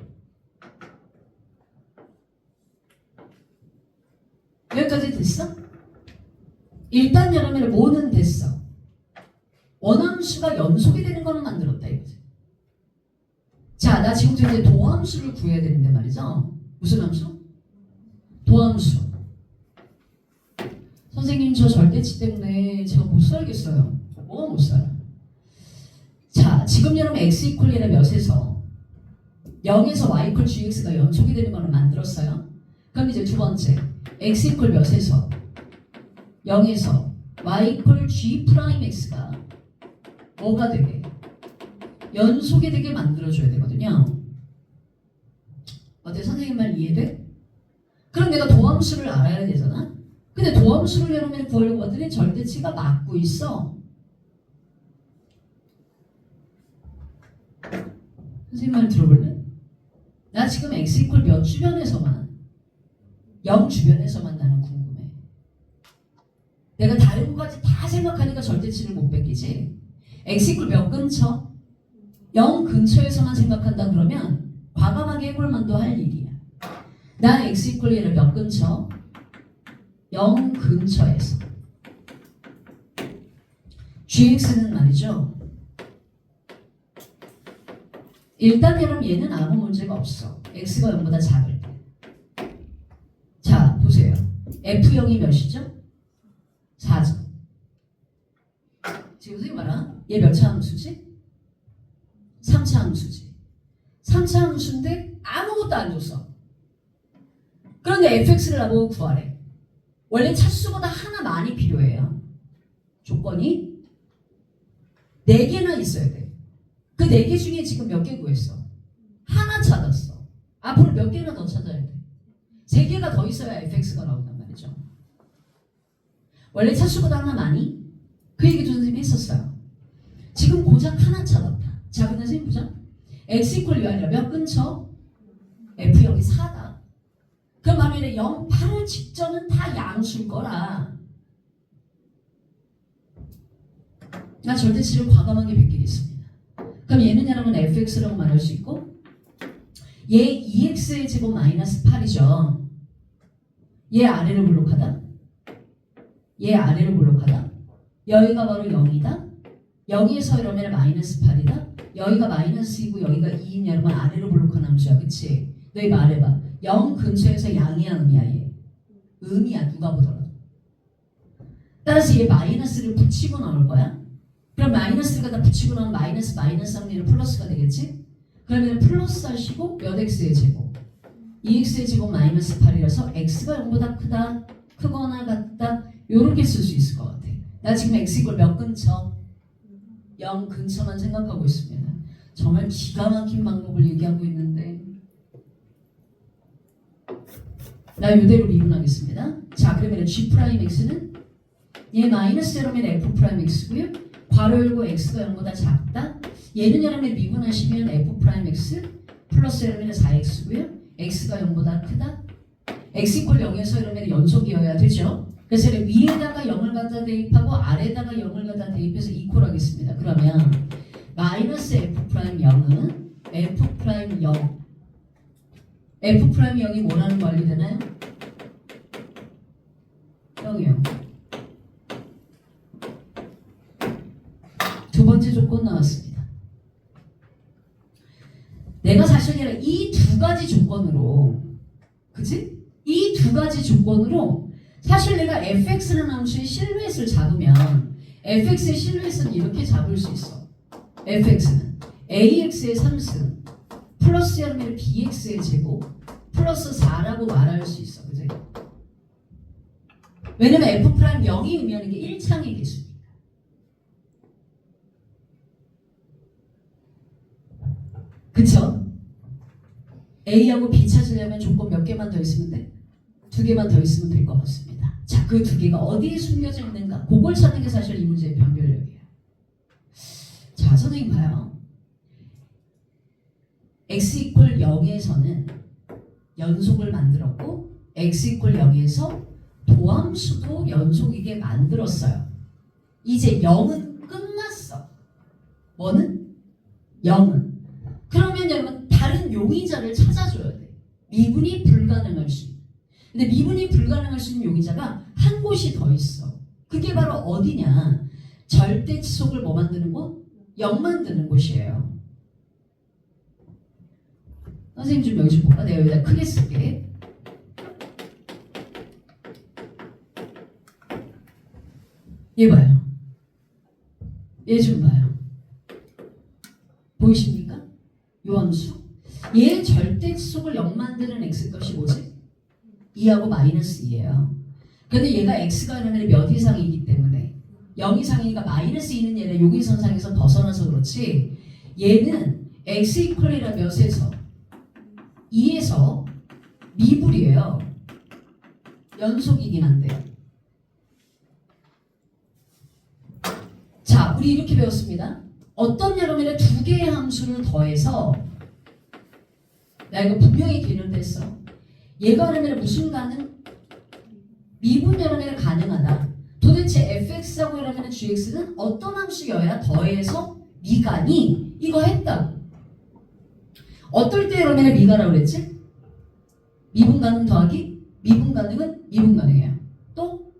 여기까지 됐어? 일단 여러분의 뭐는 됐어. 원함수가 연속이 되는 거는 만들었다 이거지. 자, 나 지금부터 이제 도함수를 구해야 되는데 말이죠. 무슨 함수? 도함수. 선생님 저 절대치 때문에 제가 못 살겠어요. 뭐가 못 살아? 자, 지금 여러분 x 이퀄 얘는 몇에서 0에서 y 이퀄 gx가 연속이 되는 거를 만들었어요. 그럼 이제 두 번째 x 이퀄 몇에서 0에서 y 이퀄 g 프라임 x가 뭐가 되게? 연속이 되게 만들어줘야 되거든요. 어때? 선생님 말 이해돼? 그럼 내가 도함수를 알아야 되잖아. 근데 도함수를 여러분이 구하려고 봤더니 절대치가 맞고 있어. 선생님 말 들어볼래? 나 지금 x 이퀄 몇 주변에서만 0 주변에서만 나는 궁금해. 내가 다른 거까지 다 생각하니까 절대치를 못 베끼지. x 이퀄 몇 근처? 0 근처에서만 생각한다 그러면 과감하게 해볼만도 할 일이야. 나 x 이퀄 얘를 몇 근처? 0 근처에서. gx는 말이죠. 일단 여러분 얘는 아무 문제가 없어. x가 0보다 작을 때. 자 보세요. f0이 몇이죠? 4죠. 지금 선생님 말아? 얘 몇 차 함수지? 3차 함수지. 3차 함수인데 아무것도 안 줬어. 그런데 fx를 나보고 구하래. 원래 차수보다 하나 많이 필요해요. 조건이 4개나 있어야 돼. 그 4개 중에 지금 몇 개 구했어? 하나 찾았어. 앞으로 몇 개나 더 찾아야 돼? 3개가 더 있어야 fx가 나온단 말이죠. 원래 차수보다 하나 많이? 그 얘기도 선생님이 했었어요. 지금 고작 하나 찾았다. 자, 근데 선생님 보자. x 이퀄 아니라 몇 근처? f0이 4다. 그럼 말하면 0 바로 직전은 다 양수일 거라. 나 절대치를 과감하게 베끼겠습니다. 그럼 얘는 여러분 fx라고 말할 수 있고 얘 2x의 제곱 마이너스 8이죠. 얘 아래로 블록하다. 얘 아래로 블록하다. 여기가 바로 0이다. 0에서 이러면 마이너스 8이다. 여기가 마이너스이고 여기가 2인 여러분 아래로 블록한 함수야. 그치? 너희 말해봐. 0 근처에서 양이야 음이야 얘? 음이야 누가 보더라도. 따라서 얘 마이너스를 붙이고 나올 거야. 그럼 마이너스를 갖다 붙이고 나오면 마이너스 합리를 플러스가 되겠지? 그러면 플러스 하시고 몇 x의 제곱? 2x의 제곱 마이너스 8이라서 x가 0보다 크다, 크거나 같다 요렇게 쓸 수 있을 것 같아. 나 지금 x 이걸 몇 근처? 0 근처만 생각하고 있습니다. 정말 기가 막힌 방법을 얘기하고 있는데 나 이대로 미분하겠습니다. 자 그러면 G'X는 얘 마이너스 0이면 F'X고요. 괄호 열고 X가 0보다 작다. 얘는 여러분이 미분하시면 F'X 플러스 0이면 4X고요. X가 0보다 크다. X 이퀄 0에서 이러면 연속이어야 되죠. 그래서 위에다가 0을 갖다 대입하고 아래에다가 0을 갖다 대입해서 이퀄하겠습니다. 그러면 마이너스 F'0은 F'0 F'0이 뭐라는 관리 되나요? 0이요. 두 번째 조건 나왔습니다. 내가 사실 이 두 가지 조건으로 그치? 이 두 가지 조건으로 사실 내가 fx라는 함수의 실루엣을 잡으면 fx의 실루엣은 이렇게 잡을 수 있어. fx는 ax의 3승 플러스 1면 bx의 제곱 플러스 4라고 말할 수 있어. 그치? 왜냐면 f'0이 의미하는 게 1창의 개수니까. 그쵸? A하고 B 찾으려면 조건 몇 개만 더 있으면 돼? 2개만 더 있으면 될 것 같습니다. 자, 그 2개가 어디에 숨겨져 있는가? 그걸 찾는 게 사실 이 문제의 변별력이에요. 자, 선생님 봐요. x 이퀄 0에서는 연속을 만들었고 x 이퀄 0에서 도함수도 연속이게 만들었어요. 이제 0은 끝났어. 뭐는? 0은. 그러면 여러분 다른 용의자를 찾아줘야 돼. 미분이 불가능할 수 있는. 근데 미분이 불가능할 수 있는 용의자가 한 곳이 더 있어. 그게 바로 어디냐? 절대치속을 뭐 만드는 곳? 0 만드는 곳이에요. 선생님 좀 여기 좀 볼까? 내가 여기다 크게 쓸게. 얘 봐요. 얘 좀 봐요. 보이십니까? 요 함수. 얘 절대치속을 0 만드는 x값이 뭐지? 2하고 마이너스 2예요. 그런데 얘가 x가 이러면 몇 이상이기 때문에 0 이상이니까 마이너스 2는 얘네 요기선상에서 벗어나서 그렇지 얘는 x 이퀄이라 몇에서 2에서 미분이에요. 연속이긴 한데요. 자, 우리 이렇게 배웠습니다. 어떤 여러분의 2개의 함수를 더해서 나 이거 분명히 개념됐어. 얘가 그러면 무슨 가능? 미분 여러분의 가능하다. 도대체 fx하고 이러면 gx는 어떤 함수여야 더해서 미가니? 이거 했다. 어떨 때 이러면 미가라고 그랬지? 미분 가능 더하기? 미분 가능은 미분 가능해요. 또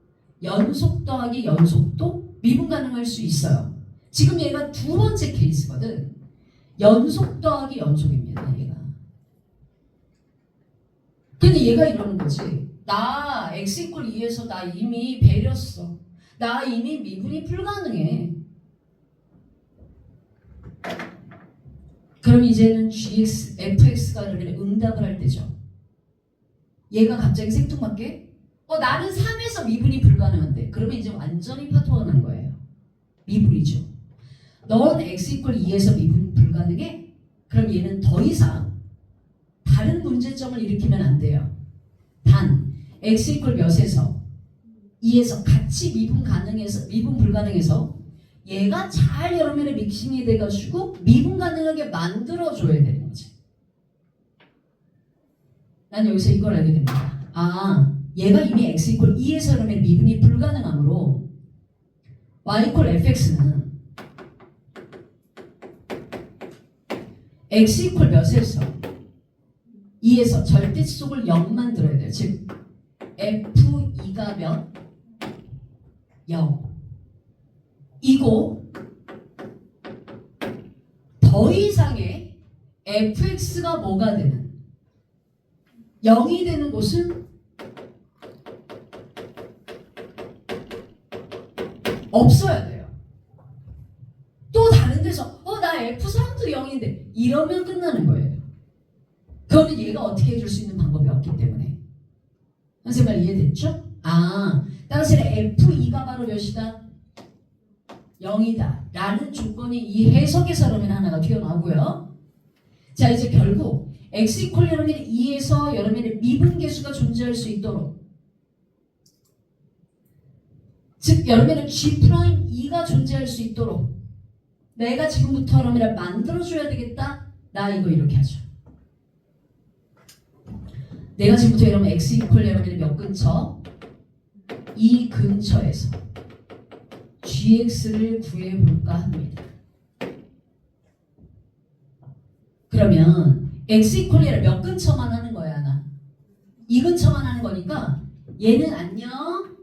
연속 더하기 연속도 미분 가능할 수 있어요. 지금 얘가 두 번째 케이스거든. 연속 더하기 연속입니다. 얘가. 근데 얘가 이러는 거지. 나 x 이퀄 2에서 나 이미 배렸어. 나 이미 미분이 불가능해. 그럼 이제는 fx가 응답을 할 때죠. 얘가 갑자기 생뚱맞게 나는 3에서 미분이 불가능한데 그러면 이제 완전히 파토가 난 거예요. 미분이죠. 넌 x 이퀄 2에서 미분 불가능해? 그럼 얘는 더 이상 다른 문제점을 일으키면 안 돼요. 단 x 이퀄 몇에서 2에서 같이 미분 불가능해서 얘가 잘 여러분의 믹싱이 돼가지고 미분 가능하게 만들어줘야 되는 거지. 난 여기서 이걸 알게 됩니다. 얘가 이미 x 이퀄 2에서 여러분의 미분이 불가능하므로 y 이퀄 fx는 x 이퀄 몇에서 2에서 절대치속을 0 만들어야 돼요. 즉 f2가 몇? 0 이고 더 이상의 fx가 뭐가 되는 0이 되는 곳은 없어야 돼요. 또 다른 데서 나 f3도 0인데 이러면 끝나는 거예요. 그러면 얘가 어떻게 해줄 수 있는 방법이 없기 때문에. 선생님 말 이해됐죠? 따라서 f2가 바로 몇이다? 0이다 라는 조건이 이 해석에서 그러면 하나가 튀어나오고요. 자 이제 결국 x 이퀄 여러분의 2에서 여러분의 미분계수가 존재할 수 있도록 즉 여러분의 g'2가 존재할 수 있도록 내가 지금부터 여러분을 만들어줘야 되겠다. 나 이거 이렇게 하죠. 내가 지금부터 여러분 x 이퀄 여러분의 몇 근처? 이 근처에서 gx를 구해볼까 합니다. 그러면 x 이퀄 몇 근처만 하는 거야 나? 이 근처만 하는 거니까 얘는 안녕.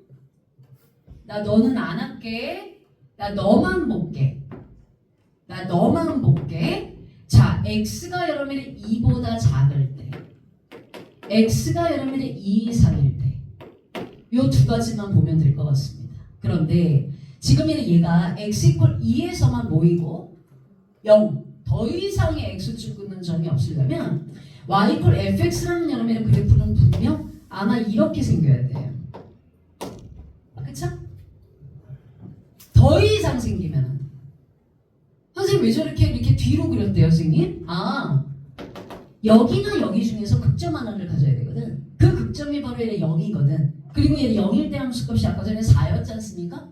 나 너는 안 할게. 나 너만 볼게. 나 너만 볼게. 자 x가 여러분의 2보다 작을 때 x가 여러분의 2 이상일 때 요 두 가지만 보면 될 것 같습니다. 그런데 지금에는 얘가 x 이퀄 2에서만 모이고 0 더 이상의 x축 끊는 점이 없으려면 y 이퀄 fx라는 여러분의 그래프는 분명 아마 이렇게 생겨야 돼요. 그쵸? 더 이상 생기면 선생님 왜 저렇게 이렇게 뒤로 그렸대요 선생님? 여기나 여기 중에서 극점 하나를 가져야 되거든. 그 극점이 바로 얘는 0이거든. 그리고 얘는 0일 때 함수값이 아까 전에 4였지 않습니까?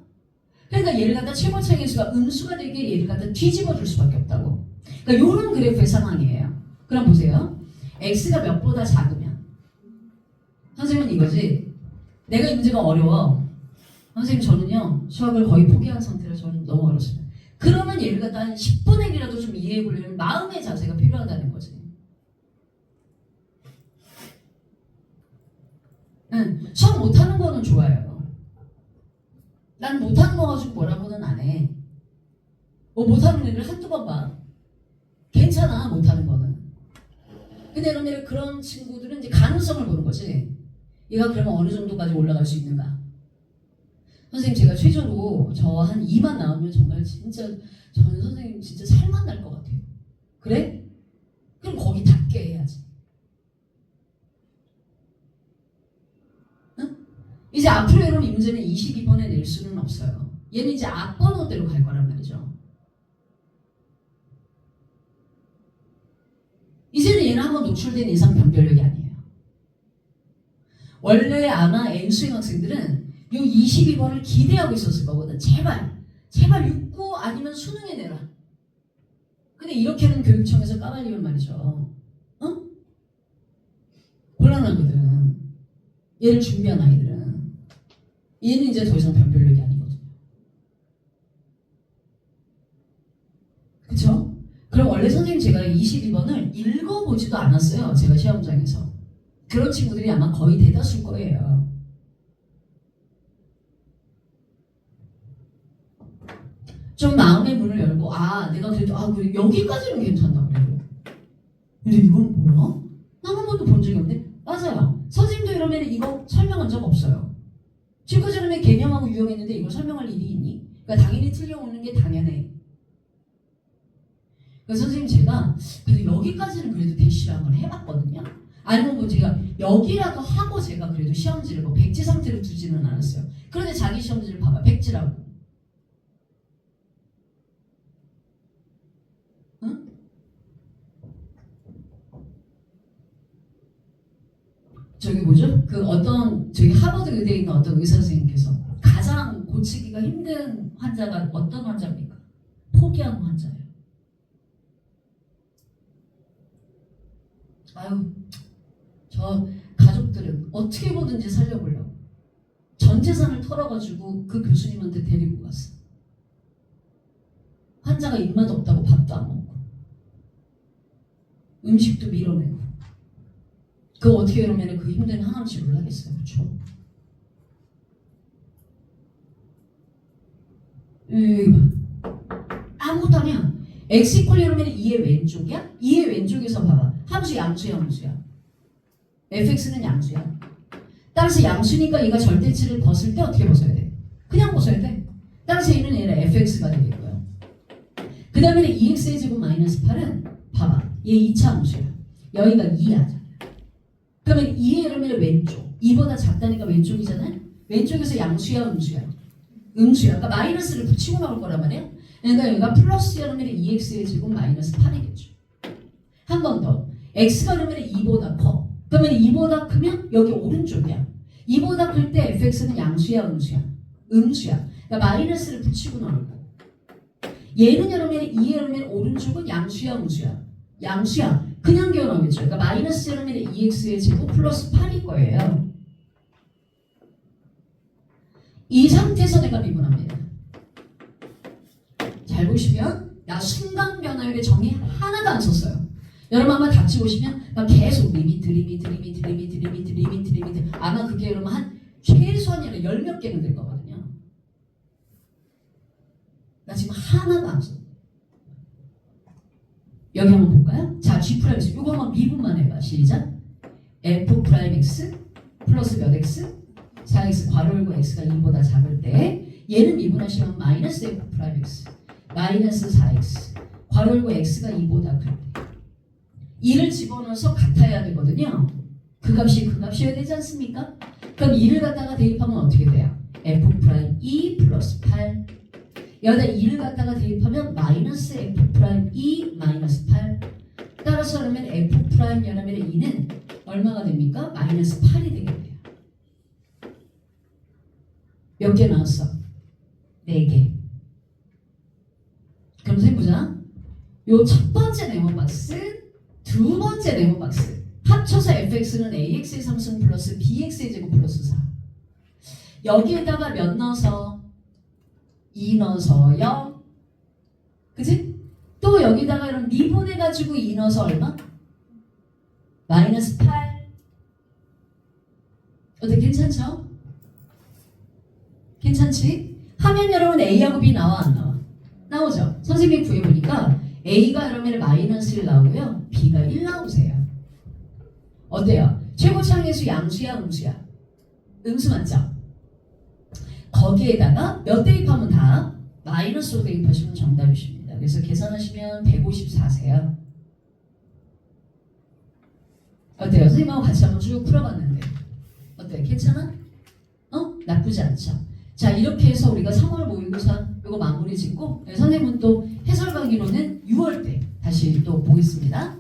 그러니까 얘를 갖다 최고차의 수가 음수가 되게 얘를 갖다 뒤집어 줄 수밖에 없다고. 그러니까 이런 그래프의 상황이에요. 그럼 보세요. x가 몇보다 작으면 선생님은 이거지. 내가 이 문제가 어려워. 선생님 저는요 수학을 거의 포기한 상태라 저는 너무 어렵습니다. 그러면 얘를 갖다 한 10분의 1이라도 좀 이해해 보려면 마음의 자세가 필요하다는 거지. 수학 못하는 거는 좋아요. 난 못하는 거 가지고 뭐라고는 안 해. 못하는 애를 한두 번 봐. 괜찮아 못하는 거는. 근데 그러면 그런 친구들은 이제 가능성을 보는 거지. 얘가 그러면 어느 정도까지 올라갈 수 있는가. 선생님 제가 최저로 저 한 2만 나오면 정말 진짜 저는 선생님 진짜 살만 날 것 같아요. 그래? 그럼 거기 닿게 해야지. 응? 이제 앞으로 여러분 이 문제는 22번에 낼 수는 없어요. 얘는 이제 앞번호대로 갈 거란 말이죠. 이제는 얘는 한번 노출된 이상 변별력이 아니에요. 원래 아마 N수행 학생들은 이 22번을 기대하고 있었을 거거든. 제발 6구 아니면 수능에 내라. 근데 이렇게는 교육청에서 까발리면 말이죠. 곤란하거든. 얘를 준비한 아이들은. 얘는 이제 더 이상 변별력이 아니거든요. 그쵸? 그럼 원래 선생님 제가 22번을 읽어보지도 않았어요. 제가 시험장에서. 그런 친구들이 아마 거의 대다수일 거예요. 좀 마음의 문을 열고 내가 그래도 그래 여기까지는 괜찮다 그래도. 근데 이건 뭐야? 난 한 번도 본 적이 없는데. 맞아요. 선생님도 이러면 이거 설명한 적 없어요. 지금까지는 개념하고 유형했는데 이걸 설명할 일이 있니? 그러니까 당연히 틀려오는 게 당연해. 그래서 선생님 제가 그래도 여기까지는 그래도 대시를 한번 해봤거든요. 아니면 뭐 제가 여기라도 하고 제가 그래도 시험지를 뭐 백지 상태로 두지는 않았어요. 그런데 자기 시험지를 봐봐. 백지라고. 응? 저기 뭐죠? 그 어떤 저기 하버드 의대에 있는 어떤 의사 선생님께서 가장 고치기가 힘든 환자가 어떤 환자입니까? 포기한 환자예요. 아유, 저 가족들은 어떻게 보든지 살려보려고 전 재산을 털어가지고 그 교수님한테 데리고 갔어. 환자가 입맛 없다고 밥도 안 먹고 음식도 밀어내고. 그거 어떻게 그러면 그 힘든 항암 치료를 하겠어요. 그렇죠? 아무것도 아니야. x 이퀄 이러면 2의 왼쪽이야? 2의 왼쪽에서 봐봐. 함수 양수야 함수야. fx는 양수야. 따라서 양수니까 얘가 절대치를 벗을 때 어떻게 벗어야 돼? 그냥 벗어야 돼. 따라서 얘는 얘는 fx가 되겠고요. 그 다음에 2x의 제곱 마이너스 8은 봐봐. 얘 2차 함수야. 여기가 2하잖아. 그러면 2의 이러면 왼쪽. 2보다 작다니까 왼쪽이잖아요. 왼쪽에서 양수야 음수야? 음수야. 그러니까 마이너스를 붙이고 나올 거란 말이야. 그러니까 여기가 플러스 이러면 2x의 제곱 마이너스 8이겠죠. 한 번 더. x가 그러면 2보다 커. 그러면 2보다 크면 여기 오른쪽이야. 2보다 클 때 fx는 양수야 음수야? 음수야. 그러니까 마이너스를 붙이고 나올 거. 얘는 여러분 2에 여러분 오른쪽은 양수야 음수야? 양수야. 그냥 기어 나오겠죠. 그러니까 마이너스 여러분 2x의 제곱 플러스 8일 거예요. 이 상태에서 내가 미분합니다. 잘 보시면 나 순간 변화율의 정의 하나도 안 썼어요. 여러분 아마 답지 보시면 나 계속 리미트 아마 그게 여러분 한 최소한 10몇 개는 될 거거든요. 나 지금 하나도 안 썼어. 여기 한번 볼까요? 자, G 프라임 X 이거 한번 미분만 해봐. 시작. F 프라임 X 플러스 몇 X? 4X 괄호 열고 X가 2보다 작을 때 얘는 미분하시면 마이너스 F 프라임 X 마이너스 4X 괄호 열고 X가 2보다 클 때 2를 집어넣어서 같아야 되거든요. 그 값이어야 되지 않습니까? 그럼 2를 갖다가 대입하면 어떻게 돼요? F 프라임 2 플러스 8 여기다 2를 갖다가 대입하면 마이너스 F 프라임 2 마이너스 8 따라서 그러면 F 프라임 연합의 2는 얼마가 됩니까? 마이너스 8이 되겠네요. 몇 개 나왔어? 4개. 그럼 해보자. 요 첫 번째 네모 박스, 두 번째 네모 박스 합쳐서 fx는 ax의 3승 플러스 bx의 제곱 플러스 4. 여기에다가 몇 넣어서? 2 넣어서 0. 그치? 또 여기다가 이런 미분해가지고 2 넣어서 얼마? 마이너스 8. 어때? 괜찮죠? 괜찮지? 하면 여러분 A하고 B 나와 안 나와? 나오죠? 선생님이 구해보니까 A가 여러분 마이너스 1 나오고요. B가 1 나오세요. 어때요? 최고차항의수 양수야 음수야? 음수 맞죠? 거기에다가 몇 대입하면 다? 마이너스로 대입하시면 정답이십니다. 그래서 계산하시면 154세요. 어때요? 선생님하고 같이 한번 쭉 풀어봤는데 어때? 괜찮아? 나쁘지 않죠? 자, 이렇게 해서 우리가 3월 모의고사 이거 마무리 짓고 선생님은 또 해설 강의로는 6월 때 다시 또 보겠습니다.